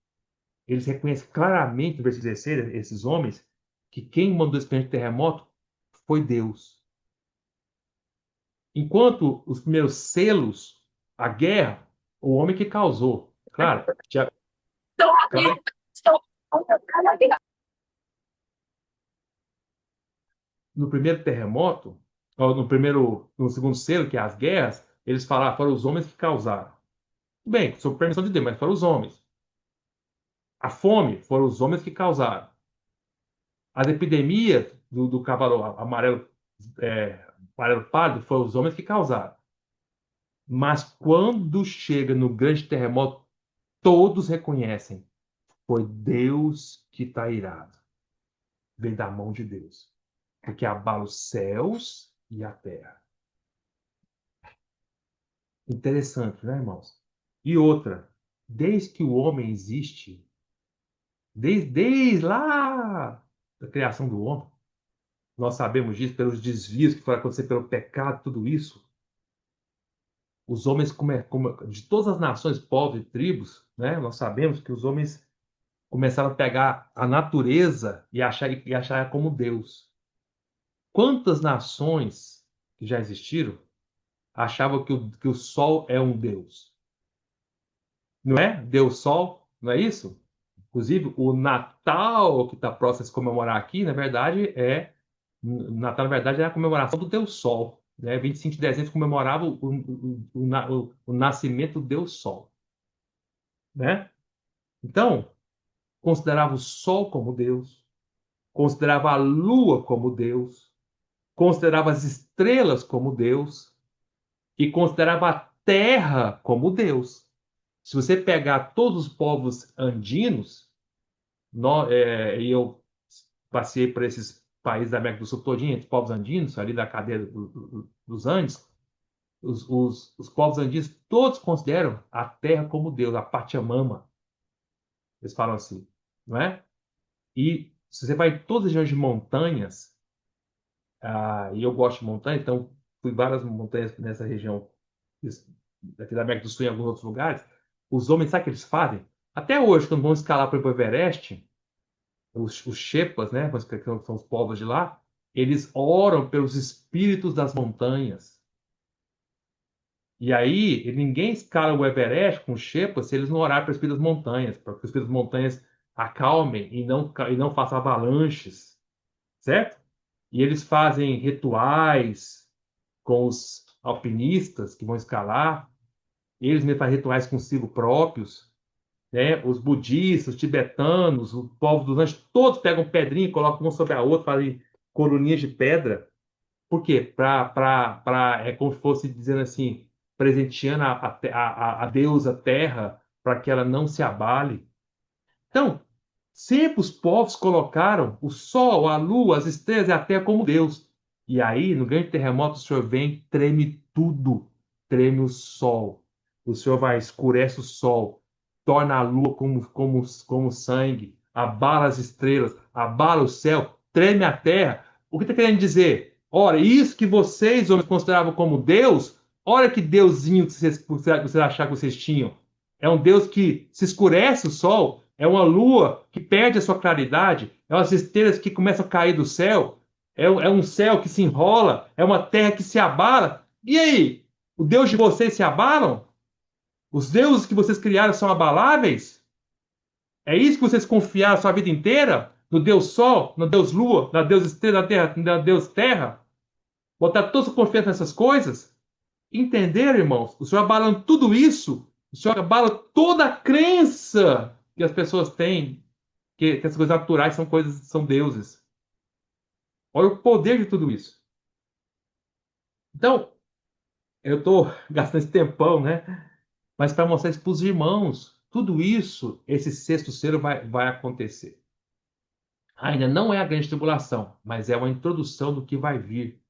claramente no versículo 16, esses homens, que quem mandou esse grande terremoto foi Deus. Enquanto os primeiros selos, a guerra, o homem que causou. Claro, claro, no primeiro terremoto, ou no segundo selo, que é as guerras, eles falaram, foram os homens que causaram. Bem, sob permissão de Deus, mas foram os homens. A fome foram os homens que causaram. As epidemias do cavalo amarelo, amarelo pálido foram os homens que causaram. Mas quando chega no grande terremoto, todos reconhecem: foi Deus que está irado. Vem da mão de Deus. Porque abala os céus e a terra. Interessante, né, irmãos? E outra, desde que o homem existe, desde lá da criação do homem, nós sabemos disso pelos desvios que foram acontecer pelo pecado, tudo isso. Os homens, de todas as nações, povos e tribos, né, nós sabemos que os homens começaram a pegar a natureza e achar como Deus. Quantas nações que já existiram achavam que o sol é um Deus? Não é? Deus Sol, não é isso? Inclusive, o Natal que está próximo a se comemorar aqui, na verdade, Natal, na verdade, é a comemoração do Deus Sol. Né? 25 de dezembro comemorava o nascimento do Deus Sol. Né? Então, considerava o Sol como Deus, considerava a Lua como Deus, considerava as estrelas como Deus e considerava a Terra como Deus. Se você pegar todos os povos andinos, e eu passei por esses países da América do Sul todinho, entre povos andinos, ali da cadeia dos Andes, os povos andinos todos consideram a terra como Deus, a Pachamama. Eles falam assim, não é? E se você vai em todas as regiões de montanhas, e eu gosto de montanha, então fui várias montanhas nessa região, aqui da América do Sul e em alguns outros lugares, os homens, sabe o que eles fazem? Até hoje, quando vão escalar para o Everest, os Shepas, né, que são os povos de lá, eles oram pelos espíritos das montanhas. E aí, ninguém escala o Everest com Shepas se eles não orarem pelos espíritos das montanhas, para que os espíritos das montanhas acalmem e não façam avalanches, certo? E eles fazem rituais com os alpinistas que vão escalar, eles mesmos fazem rituais consigo próprios, né? Os budistas, os tibetanos, o povo dos anjos, todos pegam pedrinha e colocam um sobre a outra, fazem coluninhas de pedra. Por quê? É como se fosse dizendo assim, presenteando a deusa terra para que ela não se abale. Então, sempre os povos colocaram o sol, a lua, as estrelas e a terra como Deus. E aí, no grande terremoto, o Senhor vem, treme tudo. Treme o sol. O Senhor vai, escurece o sol, torna a lua como sangue, abala as estrelas, abala o céu, treme a terra. O que está querendo dizer? Ora, isso que vocês, homens, consideravam como Deus, olha que deusinho que vocês achavam que vocês tinham. É um Deus que se escurece o sol, é uma lua que perde a sua claridade, é umas estrelas que começam a cair do céu, é um céu que se enrola, é uma terra que se abala. E aí? O Deus de vocês se abalam? Os deuses que vocês criaram são abaláveis? É isso que vocês confiaram a sua vida inteira? No Deus Sol, no Deus Lua, na Deus Estrela, na Terra, na Deus Terra? Botar toda a sua confiança nessas coisas? Entenderam, irmãos? O Senhor abala tudo isso, o Senhor abala toda a crença que as pessoas têm, que as coisas naturais são deuses. Olha o poder de tudo isso. Então, eu estou gastando esse tempão, né? Mas para mostrar isso para os irmãos, tudo isso, esse sexto selo vai acontecer. Ainda não é a grande tribulação, mas é uma introdução do que vai vir,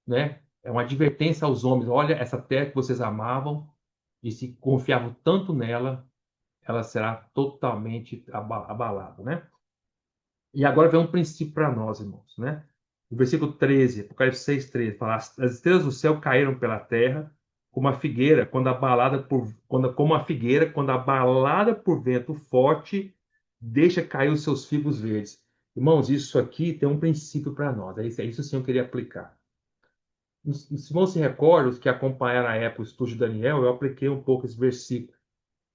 né? É uma advertência aos homens. Olha, essa terra que vocês amavam e se confiavam tanto nela, ela será totalmente abalada, né? E agora vem um princípio para nós, irmãos, né? O versículo 13, Apocalipse 6:13, fala: as estrelas do céu caíram pela terra, como a figueira, quando abalada por vento forte, deixa cair os seus figos verdes. Irmãos, isso aqui tem um princípio para nós. É isso sim eu queria aplicar. Se não se recordam, os que acompanharam a época o estudo de Daniel, eu apliquei um pouco esse versículo.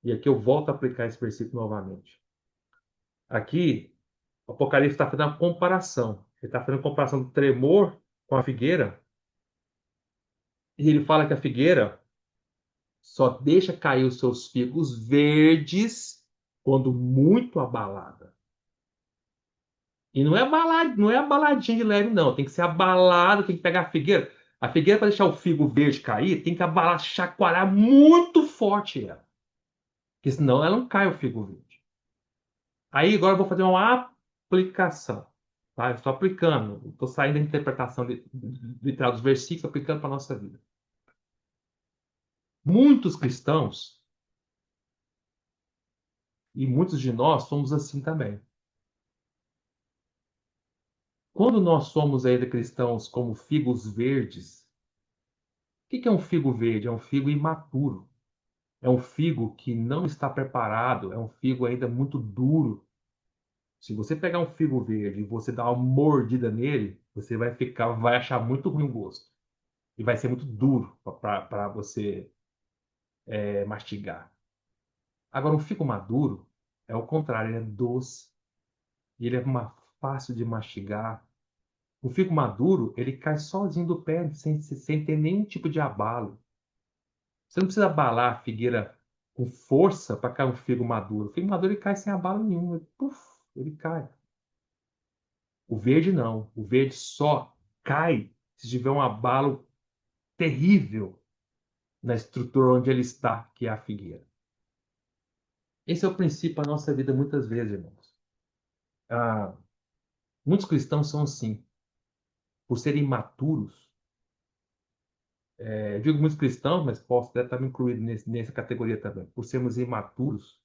E aqui eu volto a aplicar esse versículo novamente. Aqui, o Apocalipse está fazendo uma comparação. Ele está fazendo uma comparação do tremor com a figueira. E ele fala que a figueira Só deixa cair os seus figos verdes quando muito abalada. E não é balada, não é a baladinha de leve, não. Tem que ser abalado, tem que pegar a figueira. A figueira, para deixar o figo verde cair, tem que abalar, chacoalhar muito forte ela. Porque senão ela não cai o figo verde. Aí agora eu vou fazer uma aplicação. Tá? Eu estou aplicando. Estou saindo da interpretação literal dos versículos, aplicando para a nossa vida. Muitos cristãos, e muitos de nós somos assim também. Quando nós somos ainda cristãos como figos verdes, o que é um figo verde? É um figo imaturo. É um figo que não está preparado, é um figo ainda muito duro. Se você pegar um figo verde e você dar uma mordida nele, você vai achar muito ruim o gosto. E vai ser muito duro para você mastigar. Agora, um figo maduro é o contrário, ele é doce, ele é fácil de mastigar. O figo maduro, ele cai sozinho do pé, sem ter nenhum tipo de abalo. Você não precisa abalar a figueira com força para cair um figo maduro. O figo maduro ele cai sem abalo nenhum. Puf, ele cai. O verde não. O verde só cai se tiver um abalo terrível na estrutura onde ele está, que é a figueira. Esse é o princípio da nossa vida muitas vezes, irmãos. Ah, muitos cristãos são assim. Por serem imaturos, eu digo muitos cristãos, mas posso até estar incluído nessa categoria também. Por sermos imaturos,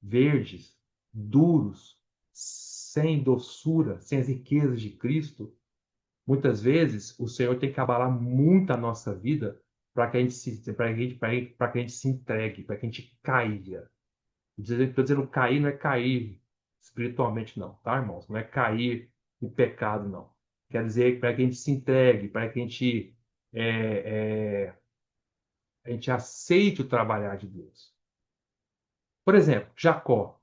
verdes, duros, sem doçura, sem as riquezas de Cristo, muitas vezes o Senhor tem que abalar muito a nossa vida para que a gente se entregue, para que a gente caia. Estou dizendo cair não é cair espiritualmente, não, tá, irmãos? Não é cair em pecado, não. Quer dizer para que a gente se entregue, para que é, a gente aceite o trabalhar de Deus. Por exemplo, Jacó.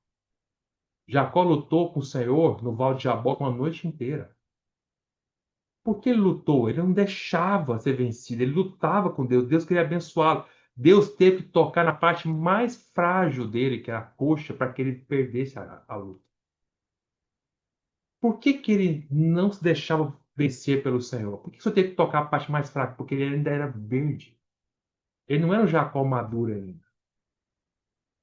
Jacó lutou com o Senhor no Val de Jaboque uma noite inteira. Por que ele lutou? Ele não deixava ser vencido, ele lutava com Deus. Deus queria abençoá-lo. Deus teve que tocar na parte mais frágil dele, que é a coxa, para que ele perdesse a luta. Por que ele não se deixava vencer pelo Senhor? Por que só teve que tocar a parte mais fraca? Porque ele ainda era verde. Ele não era um Jacó maduro ainda.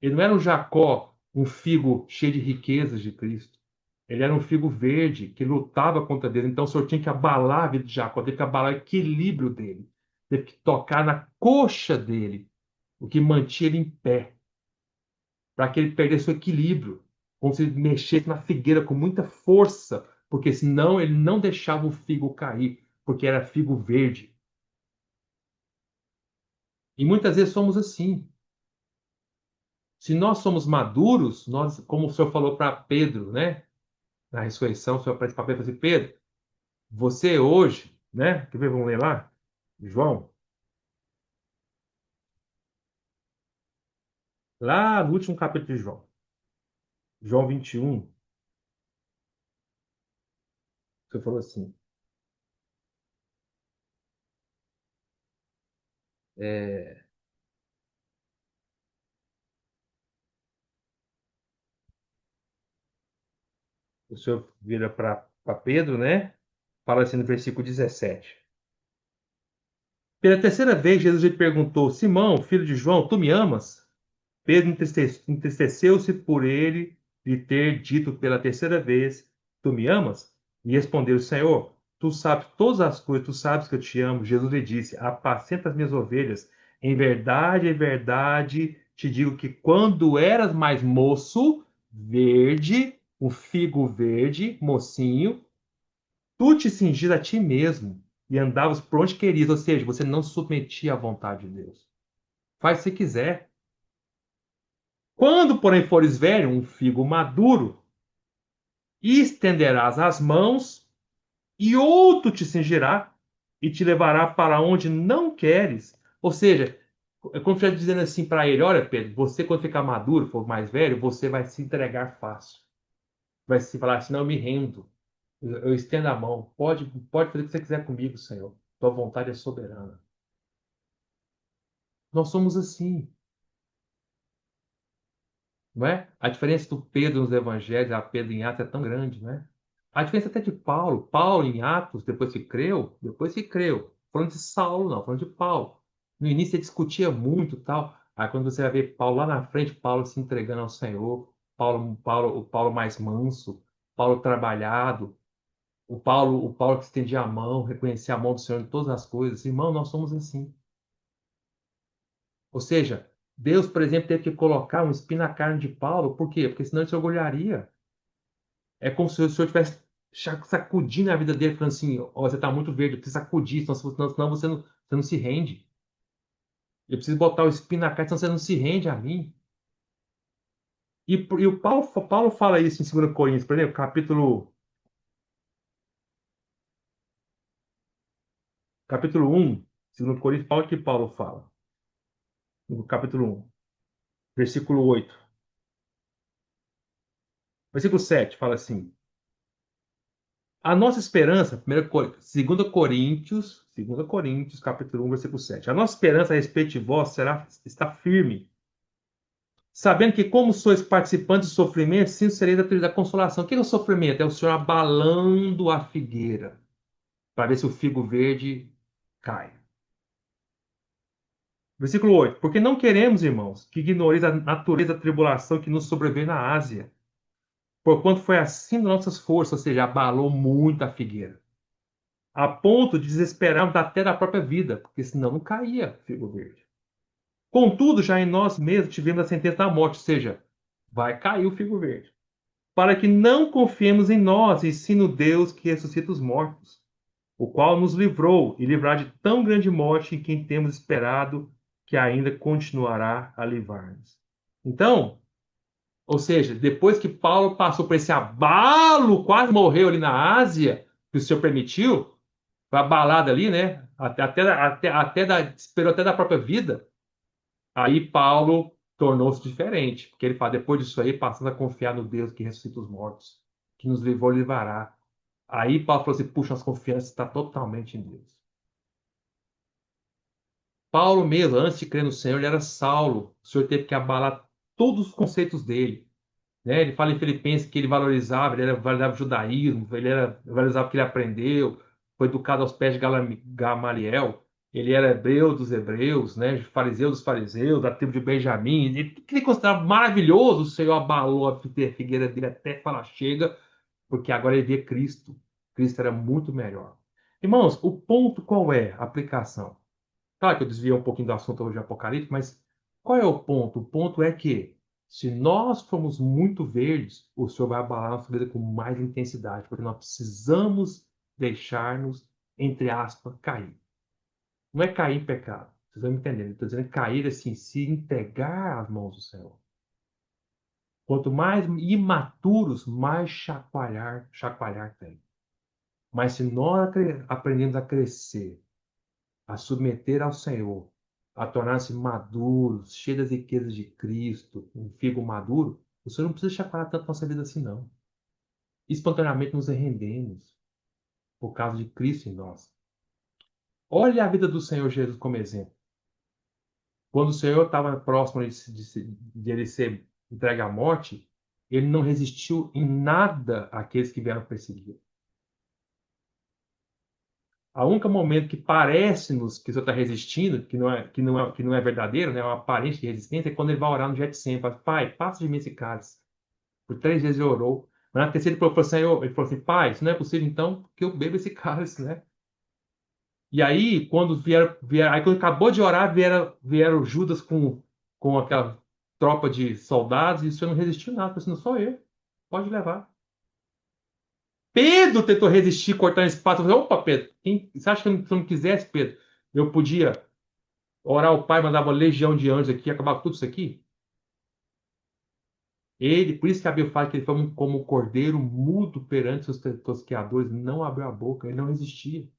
Ele não era um Jacó, um figo cheio de riquezas de Cristo. Ele era um figo verde que lutava contra Deus. Então o Senhor tinha que abalar a vida de Jacó, teve que abalar o equilíbrio dele, teve que tocar na coxa dele, o que mantinha ele em pé, para que ele perdesse o equilíbrio, como se ele mexesse na figueira com muita força, porque senão ele não deixava o figo cair, porque era figo verde. E muitas vezes somos assim. Se nós somos maduros, nós, como o Senhor falou para Pedro, né? Na ressurreição, o Senhor para Pedro falou assim, Pedro, você hoje, né? Quer ver? Vamos ler lá? João, lá no último capítulo de João, João 21, você falou assim: é, o Senhor vira para Pedro, né? Fala assim no versículo 17. Pela terceira vez, Jesus lhe perguntou: Simão, filho de João, tu me amas? Pedro entristeceu-se por ele lhe ter dito pela terceira vez: Tu me amas? E respondeu: Senhor, tu sabes todas as coisas, tu sabes que eu te amo. Jesus lhe disse: Apacenta as minhas ovelhas. Em verdade, te digo que quando eras mais moço, verde, o figo verde, mocinho, tu te cingias a ti mesmo e andavas por onde querias, ou seja, você não se submetia à vontade de Deus. Faz se quiser. Quando, porém, fores velho, um figo maduro, estenderás as mãos, e outro te cingirá e te levará para onde não queres. Ou seja, é como se estivesse dizendo assim para ele: Olha, Pedro, você quando ficar maduro, for mais velho, você vai se entregar fácil. Vai se falar assim: Não, eu me rendo. Eu estendo a mão. Pode fazer o que você quiser comigo, Senhor. Tua vontade é soberana. Nós somos assim. Não é? A diferença do Pedro nos evangelhos a Pedro em Atos é tão grande, não é? A diferença até de Paulo. Paulo em Atos, depois que creu. Falando de Saulo, não, falando de Paulo. No início ele discutia muito e tal. Aí quando você vai ver Paulo lá na frente, Paulo se entregando ao Senhor, o Paulo mais manso, Paulo trabalhado, o Paulo que estendia a mão, reconhecia a mão do Senhor em todas as coisas. Irmão, nós somos assim. Ou seja, Deus, por exemplo, teve que colocar um espinho na carne de Paulo. Por quê? Porque senão ele se orgulharia. É como se o senhor estivesse sacudindo a vida dele, falando assim: ó, você está muito verde, eu preciso sacudir, senão você não se rende. Eu preciso botar o espinho na carne, senão você não se rende a mim. E o Paulo fala isso em 2 Coríntios, por exemplo, capítulo 1, 2 Coríntios, olha o que Paulo fala. No capítulo 1, versículo 8. Versículo 7 fala assim: a nossa esperança, 2 Coríntios, capítulo 1, versículo 7. A nossa esperança a respeito de vós está firme, sabendo que, como sois participantes do sofrimento, sim sereis da consolação. O que é o sofrimento? É o Senhor abalando a figueira, para ver se o figo verde cai. Versículo 8. Porque não queremos, irmãos, que ignoreis a natureza da tribulação que nos sobreveio na Ásia, porquanto foi assim das nossas forças, ou seja, abalou muito a figueira, a ponto de desesperarmos até da própria vida, porque senão não caía figo verde. Contudo, já em nós mesmos tivemos a sentença da morte, ou seja, vai cair o figo verde, para que não confiemos em nós, e sim no Deus que ressuscita os mortos, o qual nos livrou e livrará de tão grande morte em quem temos esperado que ainda continuará a livrar-nos. Então, ou seja, depois que Paulo passou por esse abalo, quase morreu ali na Ásia, que o Senhor permitiu, foi abalado ali, né? Esperou até da própria vida. Aí Paulo tornou-se diferente, porque ele fala, depois disso aí, passando a confiar no Deus que ressuscita os mortos, que nos livrou e livrará. Aí Paulo falou assim, puxa, as confianças está totalmente em Deus. Paulo mesmo, antes de crer no Senhor, ele era Saulo. O Senhor teve que abalar todos os conceitos dele. Né? Ele fala em Filipenses que ele valorizava o judaísmo, valorizava o que ele aprendeu, foi educado aos pés de Gamaliel, ele era hebreu dos hebreus, né? Fariseu dos fariseus, da tribo de Benjamim, e tudo que ele considerava maravilhoso, o Senhor abalou a figueira dele até falar chega, porque agora ele vê Cristo. Cristo era muito melhor. Irmãos, o ponto qual é a aplicação? Claro que eu desviei um pouquinho do assunto hoje de Apocalipse, mas qual é o ponto? O ponto é que, se nós formos muito verdes, o Senhor vai abalar a nossa vida com mais intensidade, porque nós precisamos deixar-nos, entre aspas, cair. Não é cair em pecado, vocês vão me entender. Estou dizendo cair assim, se entregar às mãos do Senhor. Quanto mais imaturos, mais chacoalhar tem. Mas se nós aprendemos a crescer, a submeter ao Senhor, a tornar-se maduros, cheios das riquezas de Cristo, um figo maduro, o Senhor não precisa chacoalhar tanto nossa vida assim, não. Espontaneamente nos rendemos por causa de Cristo em nós. Olhe a vida do Senhor Jesus como exemplo. Quando o Senhor estava próximo de ele ser entregue à morte, ele não resistiu em nada àqueles que vieram perseguir. A único momento que parece-nos que o Senhor está resistindo, que não é verdadeiro, né, é uma aparência de resistência, é quando ele vai orar no Getsemane. Fala, Pai, passa de mim esse cálice. Por 3 vezes ele orou. Mas na terceira ele falou assim, Pai, isso não é possível então que eu beba esse cálice, né? E aí, aí quando acabou de orar, vieram Judas com aquela tropa de soldados e o Senhor não resistiu nada. Falou assim, não sou eu, pode levar. Pedro tentou resistir, cortando espaço. Eu falei, opa, Pedro, você acha que se eu não quisesse, Pedro, eu podia orar ao Pai, mandava uma legião de anjos aqui, acabava tudo isso aqui? Ele, por isso que a Bíblia fala que ele foi como um cordeiro mudo perante seus tosqueadores, não abriu a boca, ele não resistia,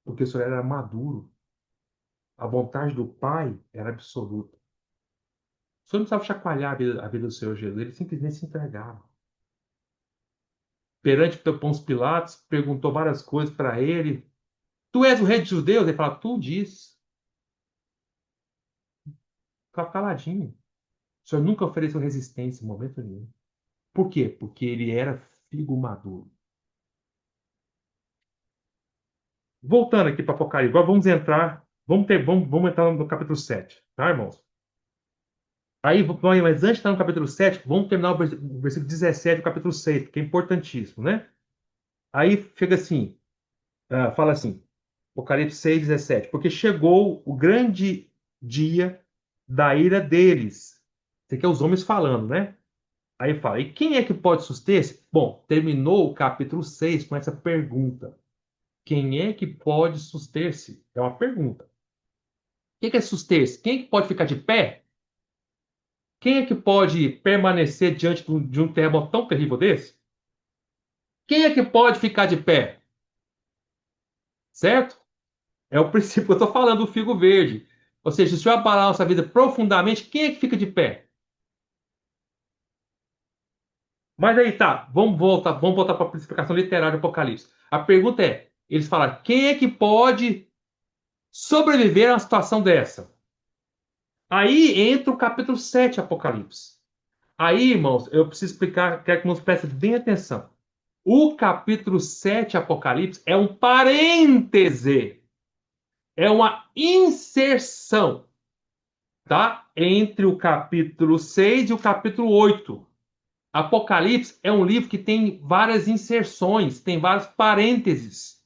porque o Senhor era maduro. A vontade do Pai era absoluta. O Senhor não precisava chacoalhar a vida do Senhor Jesus, ele simplesmente se entregava. Perante Pôncio Pilatos, perguntou várias coisas para ele. Tu és o rei dos judeus? Ele fala, tu diz. ficava caladinho. O Senhor nunca ofereceu resistência em momento nenhum. Por quê? Porque ele era figo maduro. Voltando aqui para Apocalipse, agora vamos entrar, vamos entrar no capítulo 7, tá, irmãos? Mas antes de estar no capítulo 7, vamos terminar o versículo 17 do capítulo 6, que é importantíssimo, né? Aí chega assim, fala assim, Apocalipse 6, 17, porque chegou o grande dia da ira deles. Isso aqui é os homens falando, né? Aí fala, e quem é que pode suster-se? Bom, terminou o capítulo 6 com essa pergunta. Quem é que pode suster-se? É uma pergunta. O que é suster-se? Quem é que pode ficar de pé? Quem é que pode permanecer diante de um terremoto tão terrível desse? Quem é que pode ficar de pé? Certo? É o princípio que eu estou falando do figo verde. Ou seja, se eu abalar a nossa vida profundamente, quem é que fica de pé? Mas aí tá, vamos voltar para a explicação literária do Apocalipse. A pergunta é: eles falaram, quem é que pode sobreviver a uma situação dessa? Aí entra o capítulo 7, Apocalipse. Aí, irmãos, eu preciso explicar, quero que nos prestem bem atenção. O capítulo 7, Apocalipse, é um parêntese, é uma inserção, tá? Entre o capítulo 6 e o capítulo 8. Apocalipse é um livro que tem várias inserções, tem vários parênteses.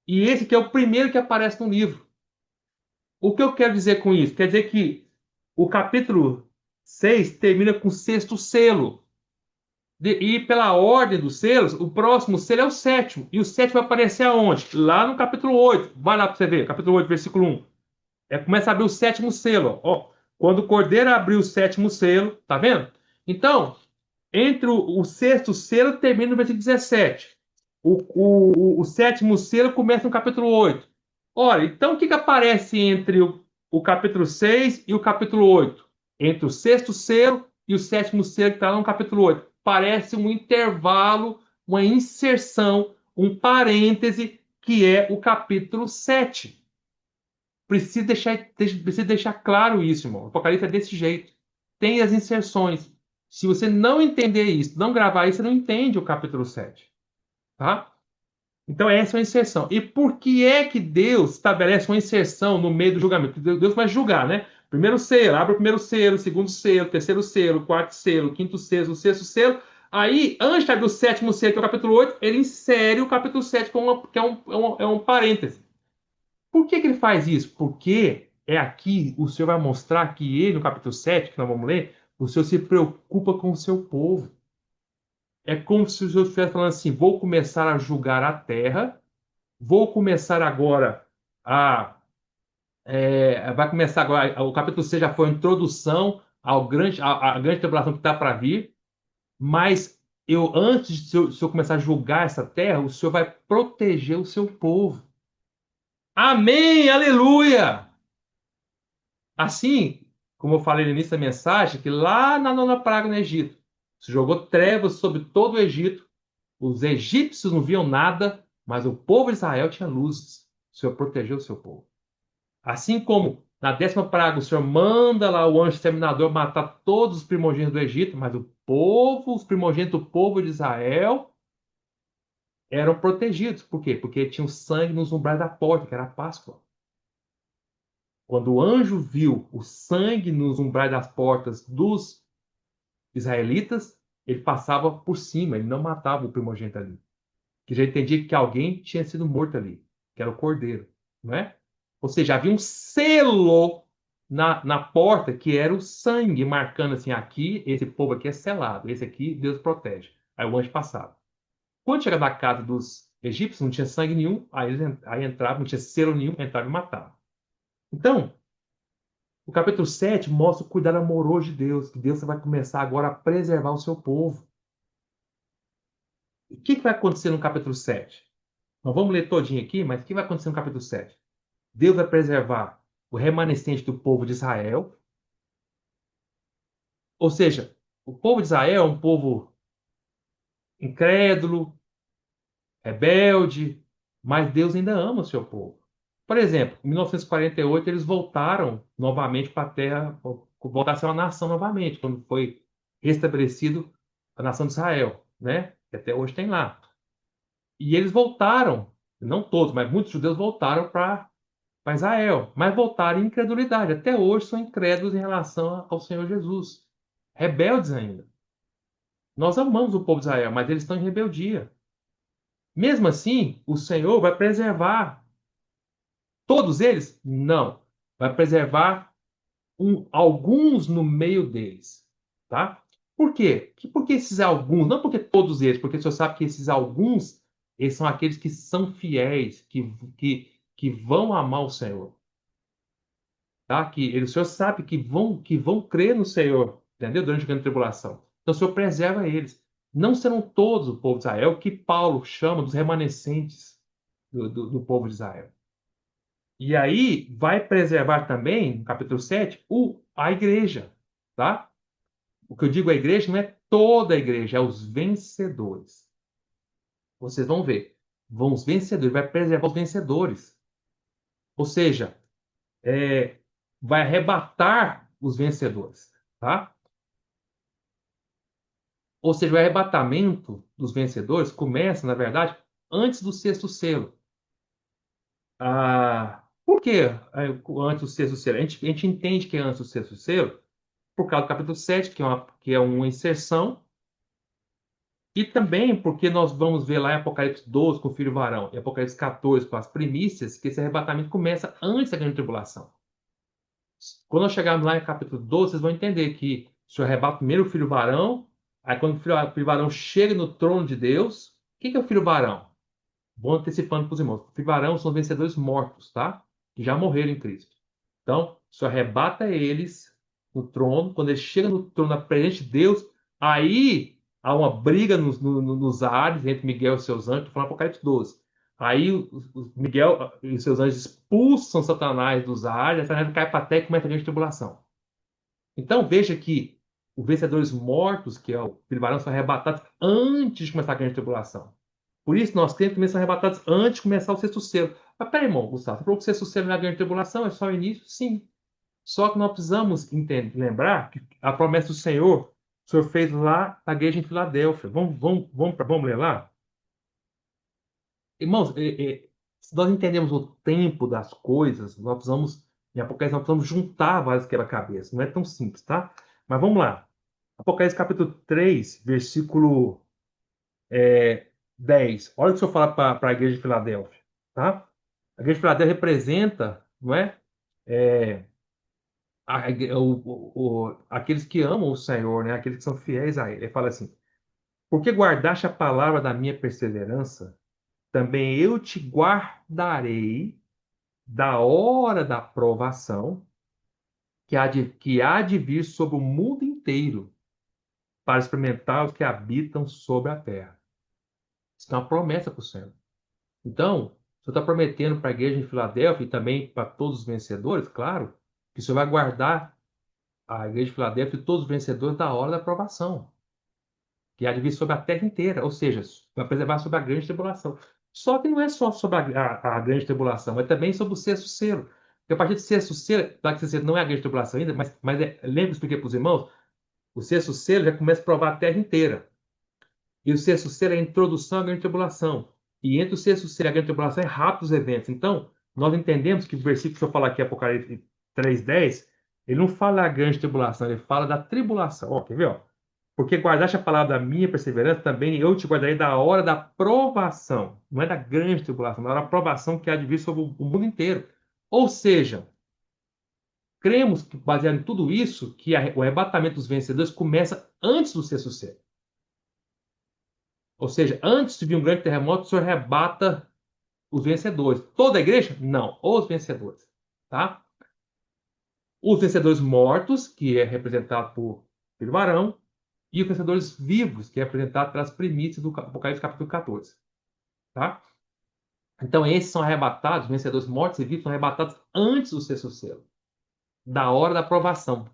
E esse que é o primeiro que aparece no livro. O que eu quero dizer com isso? Quer dizer que o capítulo 6 termina com o sexto selo. E pela ordem dos selos, o próximo selo é o sétimo. E o sétimo vai aparecer aonde? Lá no capítulo 8. Vai lá para você ver, capítulo 8, versículo 1. Começa a abrir o sétimo selo. Ó. Quando o cordeiro abriu o sétimo selo, tá vendo? Então, entre o sexto selo termina no versículo 17. O sétimo selo começa no capítulo 8. Olha, então o que aparece entre o capítulo 6 e o capítulo 8? Entre o sexto selo e o sétimo selo que está lá no capítulo 8. Parece um intervalo, uma inserção, um parêntese, que é o capítulo 7. Precisa deixar claro isso, irmão. O Apocalipse é desse jeito. Tem as inserções. Se você não entender isso, não gravar isso, você não entende o capítulo 7. Tá? Então, essa é uma inserção. E por que é que Deus estabelece uma inserção no meio do julgamento? Porque Deus vai julgar, né? Primeiro selo, abre o primeiro selo, segundo selo, terceiro selo, quarto selo, quinto selo, sexto selo. Aí, antes de abrir o sétimo selo, que é o capítulo 8, ele insere o capítulo 7, que é um parêntese. Por que ele faz isso? Porque é aqui o Senhor vai mostrar que ele, no capítulo 7, que nós vamos ler, o Senhor se preocupa com o seu povo. É como se o Senhor estivesse falando assim: vou começar a julgar a terra, vou começar agora a. Vai começar agora. O capítulo 6 já foi a introdução à grande tribulação que está para vir, mas antes de o Senhor começar a julgar essa terra, o Senhor vai proteger o seu povo. Amém! Aleluia! Assim, como eu falei no início da mensagem, que lá na nona praga no Egito, se jogou trevas sobre todo o Egito, os egípcios não viam nada, mas o povo de Israel tinha luzes. O Senhor protegeu o seu povo. Assim como na décima praga o Senhor manda lá o anjo exterminador matar todos os primogênitos do Egito, mas os primogênitos do povo de Israel eram protegidos. Por quê? Porque tinham sangue nos umbrais da porta, que era a Páscoa. Quando o anjo viu o sangue nos umbrais das portas dos israelitas, ele passava por cima, ele não matava o primogênito ali. Que já entendia que alguém tinha sido morto ali, que era o cordeiro, não é? Ou seja, havia um selo na porta que era o sangue, marcando assim: aqui, esse povo aqui é selado, esse aqui Deus protege. Aí o anjo passava. Quando chega na casa dos egípcios, não tinha sangue nenhum, aí entrava, não tinha selo nenhum, entrava e matava. Então, o capítulo 7 mostra o cuidado amoroso de Deus, que Deus vai começar agora a preservar o seu povo. O que vai acontecer no capítulo 7? Nós vamos ler todinho aqui, mas o que vai acontecer no capítulo 7? Deus vai preservar o remanescente do povo de Israel. Ou seja, o povo de Israel é um povo incrédulo, rebelde, mas Deus ainda ama o seu povo. Por exemplo, em 1948 eles voltaram novamente para a Terra, voltaram a ser uma nação novamente, quando foi restabelecido a nação de Israel, né? Que até hoje tem lá. E eles voltaram, não todos, mas muitos judeus voltaram para Israel, mas voltaram em incredulidade. Até hoje são incrédulos em relação ao Senhor Jesus, rebeldes ainda. Nós amamos o povo de Israel, mas eles estão em rebeldia. Mesmo assim, o Senhor vai preservar todos eles? Não. Vai preservar alguns no meio deles, tá? Por quê? Porque esses alguns, não porque todos eles, porque o senhor sabe que esses alguns, eles são aqueles que são fiéis, que vão amar o Senhor, tá? O senhor sabe que vão crer no Senhor, entendeu? Durante a grande tribulação. Então o Senhor preserva eles. Não serão todos o povo de Israel, que Paulo chama dos remanescentes do povo de Israel. E aí vai preservar também, no capítulo 7, a igreja, tá? O que eu digo a igreja não é toda a igreja, é os vencedores. Vocês vão ver. Vão os vencedores, vai preservar os vencedores. Ou seja, é, vai arrebatar os vencedores, tá? Ou seja, o arrebatamento dos vencedores começa, na verdade, antes do sexto selo. Por que antes do sexto selo? A gente entende que é antes do sexto selo por causa do capítulo 7, que é uma inserção. E também porque nós vamos ver lá em Apocalipse 12 com o filho varão e Apocalipse 14 com as primícias, que esse arrebatamento começa antes da grande tribulação. Quando nós chegarmos lá em capítulo 12, vocês vão entender que o Senhor arrebata primeiro o filho varão, aí quando o filho varão chega no trono de Deus, o que é o filho varão? Vou antecipando para os irmãos. O filho varão são os vencedores mortos, tá? Que já morreram em Cristo. Então, o Senhor arrebata eles no trono, quando eles chegam no trono na presença de Deus, aí há uma briga nos ares entre Miguel e seus anjos, estou falando Apocalipse 12. Aí Miguel e seus anjos expulsam Satanás dos ares, Satanás cai para a terra e começa a grande tribulação. Então veja que os vencedores mortos, que é o filho varão, são arrebatados antes de começar a grande tribulação. Por isso, nós cremos que são arrebatados antes de começar o sexto selo. Mas peraí, irmão, Gustavo, você falou que o sexto selo não é a grande tribulação, é só o início? Sim. Só que nós precisamos lembrar que a promessa do Senhor, o Senhor fez lá na igreja em Filadélfia. Vamos ler lá? Irmãos, se nós entendemos o tempo das coisas, nós precisamos, em Apocalipse, nós precisamos juntar vários quebra-cabeças. Não é tão simples, tá? Mas vamos lá. Apocalipse capítulo 3, versículo 10. Olha o que o Senhor fala para a igreja de Filadélfia, tá? A igreja de Filadélfia representa, não é? É, aqueles que amam o Senhor, né? Aqueles que são fiéis a Ele. Ele fala assim: porque guardaste a palavra da minha perseverança, também eu te guardarei da hora da provação que há de vir sobre o mundo inteiro para experimentar os que habitam sobre a terra. Isso é uma promessa para o Senhor. Então, o Senhor está prometendo para a igreja em Filadélfia e também para todos os vencedores, claro, que o Senhor vai guardar a igreja de Filadélfia e todos os vencedores da hora da provação, que há de vir sobre a terra inteira, ou seja, vai preservar sobre a grande tribulação. Só que não é só sobre a grande tribulação, mas também sobre o sexto selo. Porque a partir do sexto selo, claro que o sexto selo não é a grande tribulação ainda, mas lembra que eu expliquei para os irmãos? O sexto selo já começa a provar a terra inteira. E o sexto selo é a introdução à grande tribulação. E entre o sexto selo e a grande tribulação é rápidos eventos. Então, nós entendemos que o versículo que eu falar aqui, Apocalipse 3:10, ele não fala da grande tribulação, ele fala da tribulação. Ó, quer ver? Ó? Porque guardaste a palavra da minha perseverança, também eu te guardarei da hora da provação. Não é da grande tribulação, mas da provação que há de vir sobre o mundo inteiro. Ou seja, cremos, baseado em tudo isso, que o arrebatamento dos vencedores começa antes do sexto selo. Ou seja, antes de vir um grande terremoto, o Senhor arrebata os vencedores. Toda a igreja? Não, os vencedores. Tá? Os vencedores mortos, que é representado por Filho Varão, e os vencedores vivos, que é representado pelas primícias do Apocalipse capítulo 14. Tá? Então, esses são arrebatados, vencedores mortos e vivos são arrebatados antes do sexto selo, da hora da provação.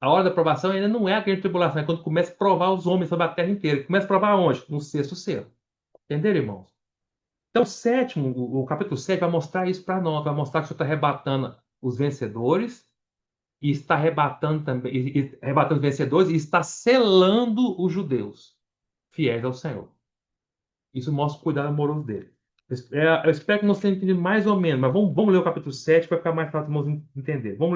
A hora da provação ainda não é a grande tribulação, é quando começa a provar os homens sobre a terra inteira. Começa a provar onde? No sexto selo. Entenderam, irmãos? Então, o capítulo 7 vai mostrar isso para nós, vai mostrar que o Senhor está arrebatando os vencedores, e está arrebatando também, arrebatando os vencedores, e está selando os judeus fiéis ao Senhor. Isso mostra o cuidado amoroso dele. Eu espero que nós tenhamos entendido mais ou menos, mas vamos ler o capítulo 7 para ficar mais fácil de nós entender. Como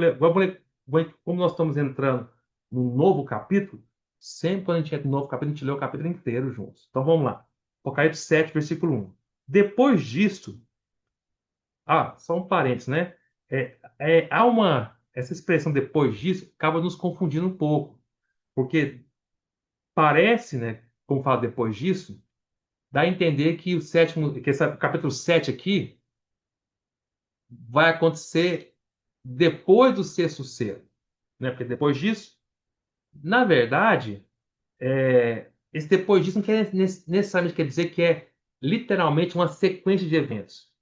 nós estamos entrando num novo capítulo, sempre quando a gente entra no novo capítulo, a gente lê o capítulo inteiro juntos. Então vamos lá. Apocalipse 7, versículo 1. Depois disso, só um parênteses, né? Essa expressão depois disso acaba nos confundindo um pouco, porque parece, né, como fala depois disso, dá a entender que o capítulo 7 aqui vai acontecer depois do sexto selo, né? Porque depois disso, na verdade, esse depois disso não quer necessariamente quer dizer que é literalmente uma sequência de eventos.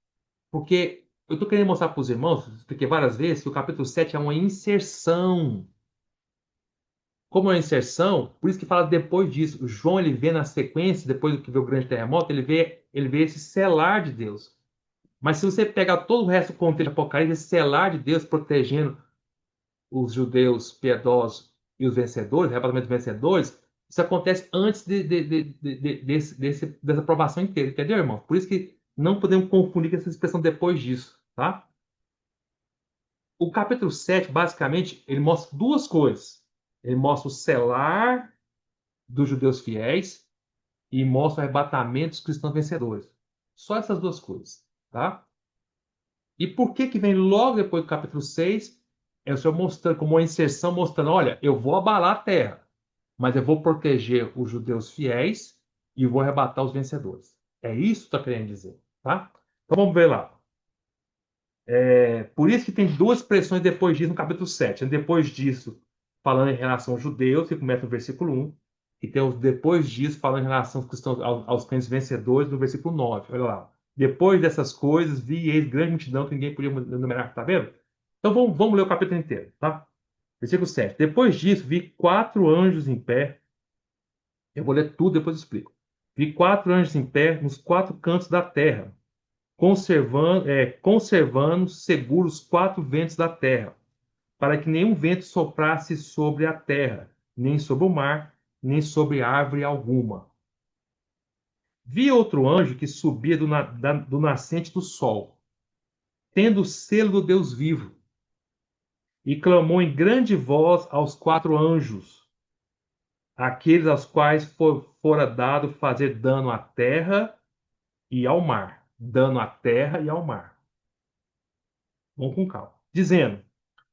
Porque eu estou querendo mostrar para os irmãos, expliquei várias vezes, que o capítulo 7 é uma inserção. Como é uma inserção, por isso que fala depois disso. O João, ele vê na sequência, depois do que vê o grande terremoto, ele vê esse selar de Deus. Mas se você pegar todo o resto do contexto do Apocalipse, esse selar de Deus protegendo os judeus piedosos e os vencedores, o arrebatamento dos vencedores, isso acontece antes dessa aprovação inteira, entendeu, irmão? Por isso que não podemos confundir com essa expressão depois disso, tá? O capítulo 7, basicamente, ele mostra duas coisas. Ele mostra o selar dos judeus fiéis e mostra o arrebatamento dos cristãos vencedores. Só essas duas coisas, tá? E por que vem logo depois do capítulo 6? É o Senhor mostrando, como uma inserção, mostrando, olha, eu vou abalar a terra, mas eu vou proteger os judeus fiéis e vou arrebatar os vencedores. É isso que está querendo dizer, tá? Então vamos ver lá. Por isso que tem duas expressões depois disso no capítulo 7. Depois disso, falando em relação aos judeus, que começa no versículo 1, e tem os depois disso falando em relação aos cristãos, aos crentes vencedores, no versículo 9. Olha lá. Depois dessas coisas, vi eis grande multidão que ninguém podia enumerar, tá vendo? Então vamos ler o capítulo inteiro, tá? Versículo 7. Depois disso, vi 4 anjos em pé. Eu vou ler tudo, depois eu explico. Vi 4 anjos em pé nos 4 cantos da terra, conservando seguros 4 ventos da terra, para que nenhum vento soprasse sobre a terra, nem sobre o mar, nem sobre árvore alguma. Vi outro anjo que subia do nascente do sol, tendo o selo do Deus vivo, e clamou em grande voz aos 4 anjos, aqueles aos quais fora dado fazer dano à terra e ao mar. Dano à terra e ao mar. Vamos com calma. Dizendo: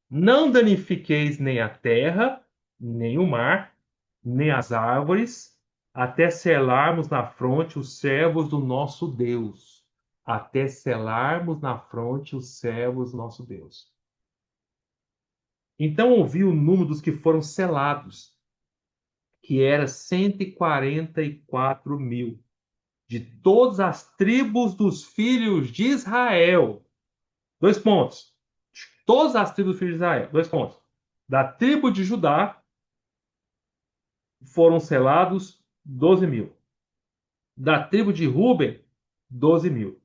não danifiqueis nem a terra, nem o mar, nem as árvores, até selarmos na fronte os servos do nosso Deus. Até selarmos na fronte os servos do nosso Deus. Então ouvi o número dos que foram selados, que era 144 mil, de todas as tribos dos filhos de Israel. 2 pontos. Todas as tribos dos filhos de Israel. 2 pontos. Da tribo de Judá foram selados 12 mil. Da tribo de Ruben, 12 mil.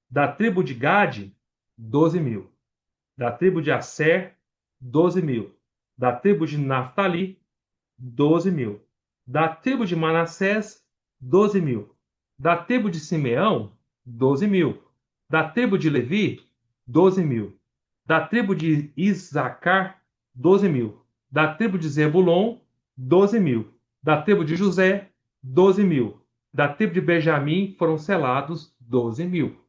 Da tribo de Gade, 12 mil. Da tribo de Asser, 12 mil. Da tribo de Naftali, 12 mil. Da tribo de Manassés, 12 mil. Da tribo de Simeão, 12 mil. Da tribo de Levi, 12 mil. Da tribo de Isacar, 12 mil. Da tribo de Zebulon, 12 mil. Da tribo de José, 12 mil. Da tribo de Benjamim foram selados 12 mil.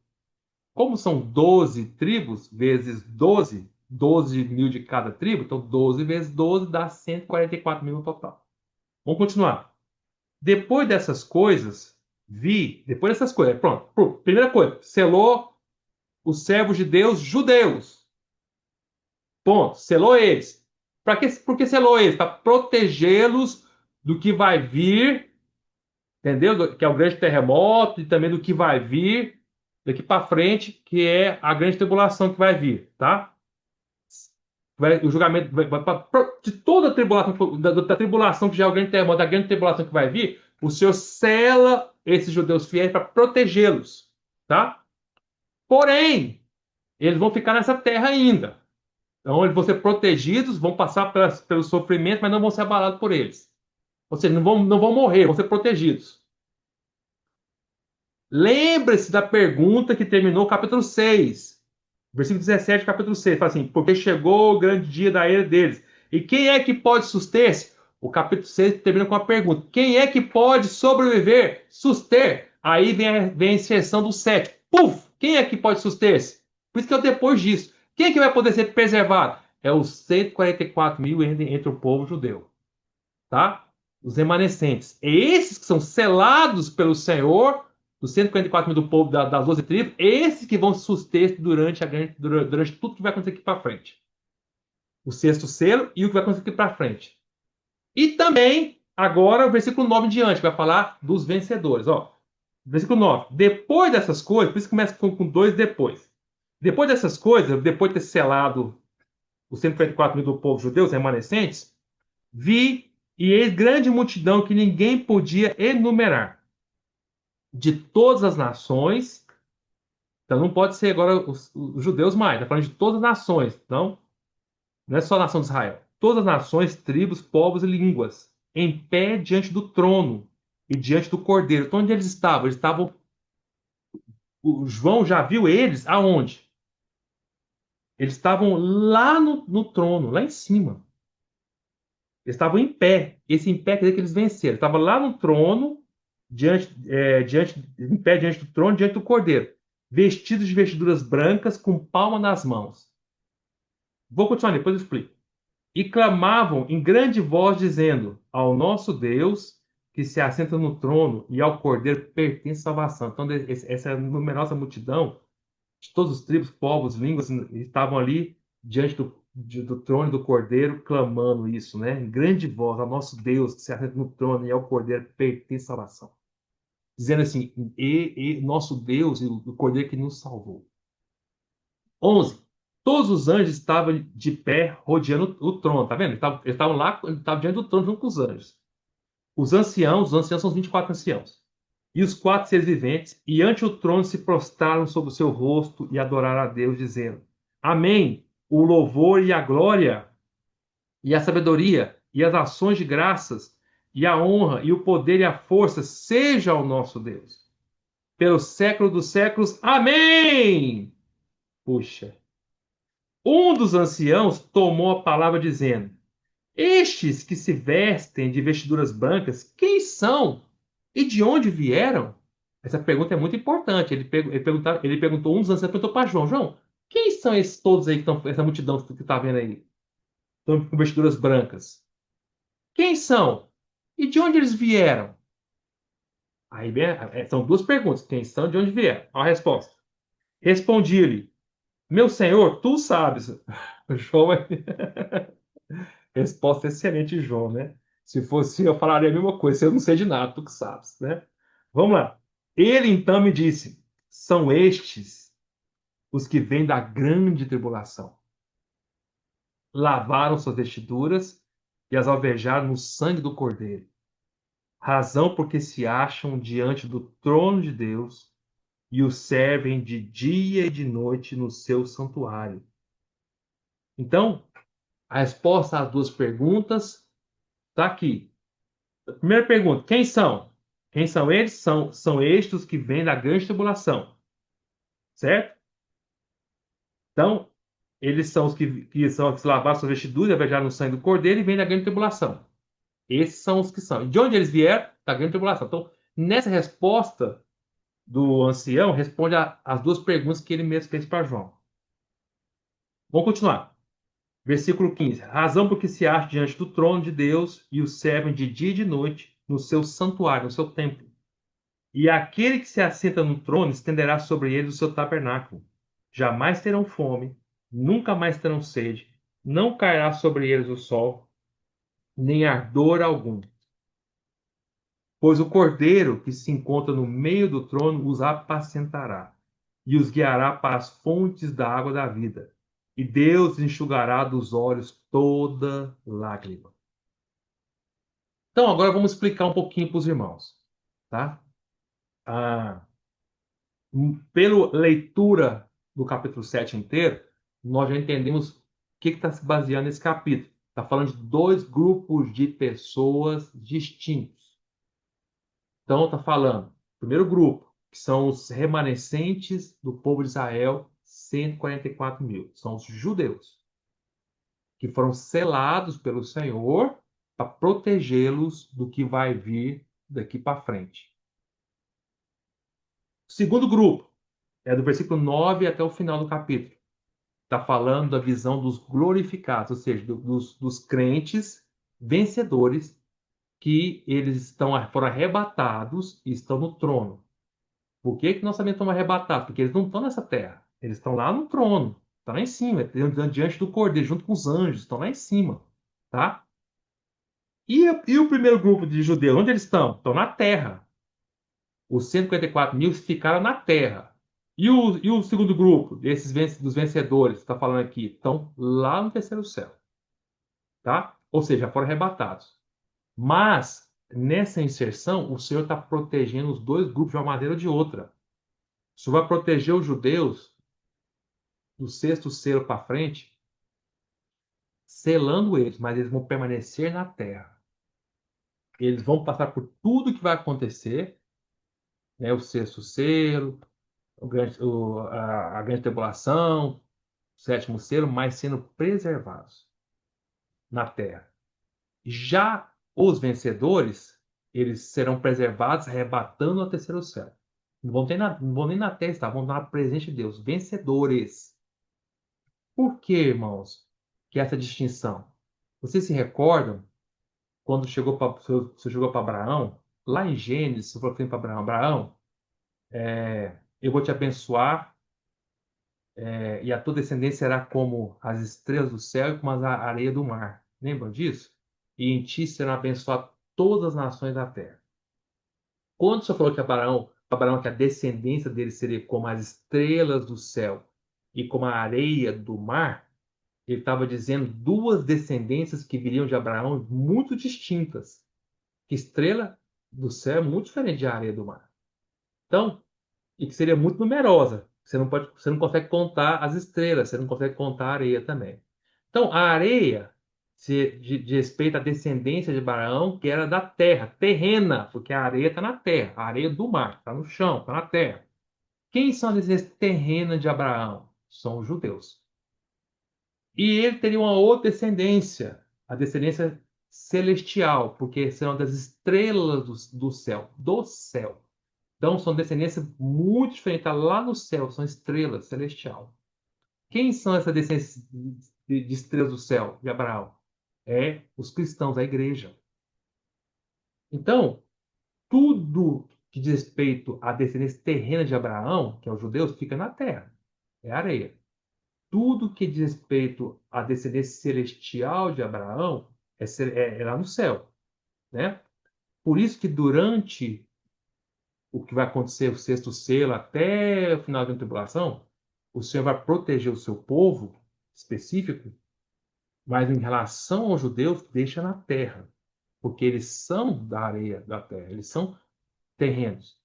Como são 12 tribos vezes 12, 12 mil de cada tribo, então 12 vezes 12 dá 144 mil no total. Vamos continuar. Depois dessas coisas, pronto. Primeira coisa, selou os servos de Deus judeus. Ponto. Selou eles. Por que selou eles? Para protegê-los do que vai vir, entendeu? Que é o grande terremoto e também do que vai vir daqui para frente, que é a grande tribulação que vai vir, tá? O julgamento de toda a tribulação, da tribulação que já é o grande terremoto, da grande tribulação que vai vir, o Senhor sela esses judeus fiéis para protegê-los, tá? Porém, eles vão ficar nessa terra ainda. Então, eles vão ser protegidos, vão passar pelo sofrimento, mas não vão ser abalados por eles. Ou seja, não vão morrer, vão ser protegidos. Lembre-se da pergunta que terminou o capítulo 6, versículo 17, capítulo 6. Fala assim: porque chegou o grande dia da ira deles. E quem é que pode suster-se? O capítulo 6 termina com uma pergunta: quem é que pode sobreviver, suster? Aí vem a inserção do 7. Puf! Quem é que pode suster-se? Por isso que eu depois disso. Quem é que vai poder ser preservado? É os 144 mil entre o povo judeu. Tá? Os remanescentes. É esses que são selados pelo Senhor, os 144 mil do povo das 12 tribos, esses que vão se suster durante tudo que vai acontecer aqui para frente. O sexto selo e o que vai acontecer aqui para frente. E também, agora, o versículo 9 em diante, vai falar dos vencedores. Ó, versículo 9. Depois dessas coisas, por isso começa com dois depois. Depois dessas coisas, depois de ter selado os 144 mil do povo judeu, os remanescentes, vi e eis grande multidão que ninguém podia enumerar, de todas as nações. Então não pode ser agora os judeus mais, está falando de todas as nações. Então, não é só a nação de Israel. Todas as nações, tribos, povos e línguas, em pé diante do trono e diante do cordeiro. Então, onde eles estavam? Eles estavam. O João já viu eles aonde? Eles estavam lá no trono, lá em cima. Eles estavam em pé. Esse em pé quer dizer que eles venceram. Estavam lá no trono, em pé diante do trono, diante do cordeiro, vestidos de vestiduras brancas, com palma nas mãos. Vou continuar, depois eu explico. E clamavam em grande voz, dizendo: ao nosso Deus, que se assenta no trono, e ao cordeiro pertence salvação. Então, essa numerosa multidão, de todos os tribos, povos, línguas, estavam ali diante do trono e do cordeiro, clamando isso, né? Em grande voz, ao nosso Deus, que se assenta no trono, e ao cordeiro pertence salvação. Dizendo assim: nosso Deus e o cordeiro que nos salvou. 11. Todos os anjos estavam de pé rodeando o trono, tá vendo? Eles estavam lá, eles estavam diante do trono junto com os anjos. Os anciãos são os 24 anciãos. E os quatro seres viventes, e ante o trono se prostraram sobre o seu rosto e adoraram a Deus, dizendo: Amém. O louvor e a glória, e a sabedoria, e as ações de graças, e a honra, e o poder e a força, seja ao nosso Deus. Pelo século dos séculos. Amém. Puxa. Um dos anciãos tomou a palavra, dizendo: estes que se vestem de vestiduras brancas, quem são? E de onde vieram? Essa pergunta é muito importante. Ele perguntou, um dos anciãos perguntou para João: João, quem são esses todos aí que estão, essa multidão que está vendo aí? Estão com vestiduras brancas. Quem são? E de onde eles vieram? Aí são duas perguntas: quem são e de onde vieram? Olha a resposta. Respondi-lhe: meu senhor, tu sabes. João é resposta excelente, João, né? Se fosse eu falaria a mesma coisa. Eu não sei de nada, tu que sabes, né? Vamos lá. Ele então me disse: são estes os que vêm da grande tribulação. Lavaram suas vestiduras e as alvejaram no sangue do Cordeiro. Razão porque se acham diante do trono de Deus e o servem de dia e de noite no seu santuário. Então, a resposta às duas perguntas está aqui. Primeira pergunta: quem são? Quem são eles? São estes que vêm da grande tribulação, certo? Então, eles são que são os que lavaram suas vestiduras, beijaram no sangue do cordeiro e vêm da grande tribulação. Esses são os que são. E de onde eles vieram? Da grande tribulação. Então, nessa resposta do ancião, responde as duas perguntas que ele mesmo fez para João. Vamos continuar. Versículo 15. Razão porque se acha diante do trono de Deus e o servem de dia e de noite no seu santuário, no seu templo. E aquele que se assenta no trono estenderá sobre eles o seu tabernáculo. Jamais terão fome, nunca mais terão sede, não cairá sobre eles o sol, nem ardor algum. Pois o cordeiro que se encontra no meio do trono os apacentará e os guiará para as fontes da água da vida. E Deus enxugará dos olhos toda lágrima. Então agora vamos explicar um pouquinho para os irmãos, tá? Ah, Pela leitura do capítulo 7 inteiro, nós já entendemos o que está se baseando nesse capítulo. Está falando de dois grupos de pessoas distintos. Então, está falando, primeiro grupo, que são os remanescentes do povo de Israel, 144 mil. São os judeus, que foram selados pelo Senhor para protegê-los do que vai vir daqui para frente. O segundo grupo é do versículo 9 até o final do capítulo. Está falando da visão dos glorificados, ou seja, dos crentes vencedores que eles foram arrebatados e estão no trono. Por que que nós também estamos arrebatados? Porque eles não estão nessa terra. Eles estão lá no trono. Estão lá em cima, diante do Cordeiro, junto com os anjos. Estão lá em cima. Tá? E o primeiro grupo de judeus, onde eles estão? Estão na terra. Os 154 mil ficaram na terra. E o segundo grupo, dos vencedores, está falando aqui, estão lá no terceiro céu. Tá? Ou seja, foram arrebatados. Mas, nessa inserção, o Senhor está protegendo os dois grupos de uma maneira ou de outra. O Senhor vai proteger os judeus do sexto selo para frente, selando eles, mas eles vão permanecer na terra. Eles vão passar por tudo que vai acontecer, né? O sexto selo, a grande tribulação, o sétimo selo, mas sendo preservados na terra. Já os vencedores, eles serão preservados, arrebatando ao terceiro céu. Não vão nem na terra estar, vão estar na presença de Deus. Vencedores. Por que, irmãos, que essa distinção? Vocês se recordam quando você chegou para Abraão, lá em Gênesis, você falou assim para Abraão, Abraão, eu vou te abençoar, e a tua descendência será como as estrelas do céu e como a areia do mar. Lembram disso? E em ti serão abençoadas todas as nações da terra. Quando você falou que Abraão, que a descendência dele seria como as estrelas do céu e como a areia do mar, ele estava dizendo duas descendências que viriam de Abraão muito distintas. Que estrela do céu é muito diferente de areia do mar. Então, e que seria muito numerosa. Você não consegue contar as estrelas, você não consegue contar a areia também. Então, a areia de respeito à descendência de Abraão, que era da terra, terrena, porque a areia está na terra, a areia do mar, está no chão, está na terra. Quem são as descendências terrenas de Abraão? São os judeus. E ele teria uma outra descendência, a descendência celestial, porque serão das estrelas do céu, do céu. Então, são descendências muito diferentes, tá lá no céu, são estrelas celestial. Quem são essas descendências de estrelas do céu, de Abraão? É os cristãos, a igreja. Então, tudo que diz respeito à descendência terrena de Abraão, que é os judeus, fica na terra, é areia. Tudo que diz respeito à descendência celestial de Abraão é lá no céu, né? Por isso que durante o que vai acontecer, o sexto selo, até o final da tribulação, o Senhor vai proteger o seu povo específico, mas em relação aos judeus, deixa na terra, porque eles são da areia da terra, eles são terrenos.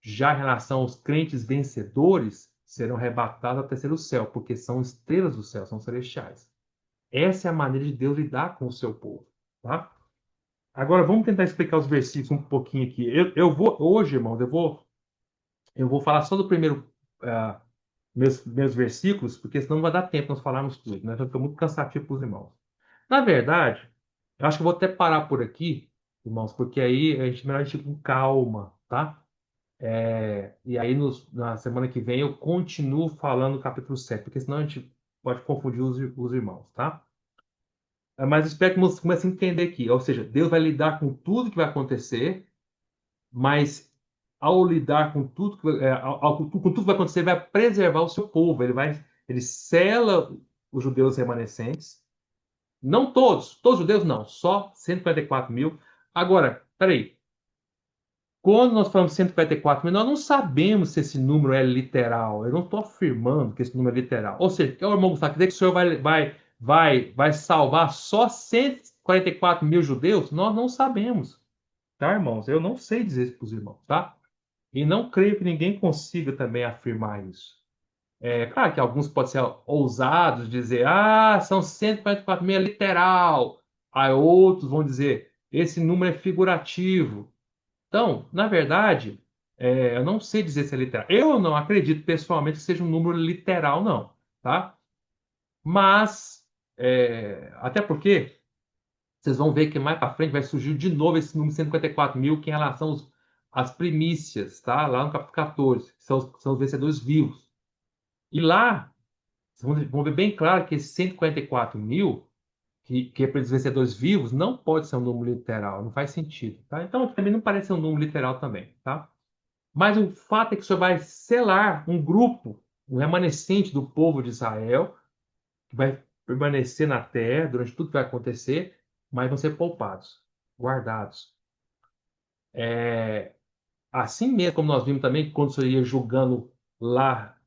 Já em relação aos crentes vencedores, serão arrebatados ao terceiro céu, porque são estrelas do céu, são celestiais. Essa é a maneira de Deus lidar com o seu povo, tá? Agora vamos tentar explicar os versículos um pouquinho aqui. Eu vou hoje, irmãos, eu vou falar só do primeiro meus versículos, porque senão não vai dar tempo nós falarmos tudo, né? Então fica muito cansativo para os irmãos. Na verdade, eu acho que eu vou até parar por aqui, irmãos, porque aí melhor a gente ir com calma, tá? E aí na semana que vem eu continuo falando do capítulo 7, porque senão a gente pode confundir os irmãos, tá? Mas espero que você comece a entender aqui. Ou seja, Deus vai lidar com tudo que vai acontecer, mas ao lidar com tudo com tudo que vai acontecer, ele vai preservar o seu povo. Ele sela os judeus remanescentes. Não todos os judeus não, só 144 mil. Agora, peraí. Quando nós falamos 144 mil, nós não sabemos se esse número é literal. Eu não estou afirmando que esse número é literal. Ou seja, que o irmão Gustavo quer dizer que o senhor vai salvar só 144 mil judeus? Nós não sabemos. Tá, irmãos? Eu não sei dizer isso para os irmãos, tá? E não creio que ninguém consiga também afirmar isso. É claro que alguns podem ser ousados, dizer, são 144 mil, é literal. Aí outros vão dizer, esse número é figurativo. Então, na verdade, eu não sei dizer se é literal. Eu não acredito pessoalmente que seja um número literal, não, tá? Mas, até porque vocês vão ver que mais para frente vai surgir de novo esse número 154 mil que é em relação às primícias, tá? Lá no capítulo 14, que são os vencedores vivos. E lá, vocês vão ver bem claro que esse 144 mil, que é para os vencedores vivos, não pode ser um número literal, não faz sentido, tá? Então, também não parece ser um número literal também, tá? Mas o fato é que o Senhor vai selar um grupo, um remanescente do povo de Israel, que vai permanecer na terra durante tudo que vai acontecer, mas vão ser poupados, guardados. Assim mesmo, como nós vimos também, quando o Senhor ia julgando lá,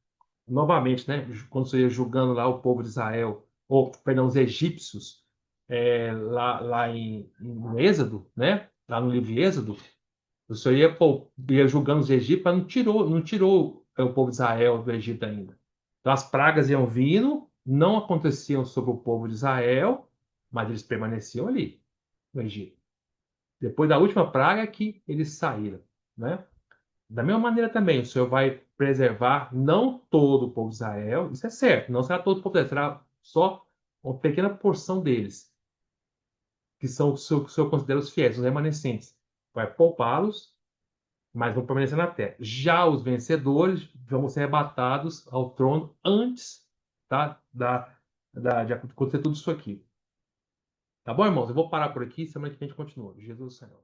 novamente, né? Quando o Senhor ia julgando lá o povo de Israel, ou, perdão, os egípcios, lá no Êxodo, né? Lá no livro de Êxodo, o Senhor ia julgando os egípcios, mas não tirou o povo de Israel do Egito ainda. Então as pragas iam vindo, não aconteciam sobre o povo de Israel, mas eles permaneciam ali, no Egito. Depois da última praga é que eles saíram, né? Da mesma maneira também, o Senhor vai preservar não todo o povo de Israel, isso é certo, não será todo o povo de Israel, será só uma pequena porção deles, que são o Senhor considera os fiéis, os remanescentes. Vai poupá-los, mas vão permanecer na terra. Já os vencedores vão ser arrebatados ao trono antes, tá, de acontecer tudo isso aqui. Tá bom, irmãos? Eu vou parar por aqui, semana que vem a gente continua. Jesus Senhor.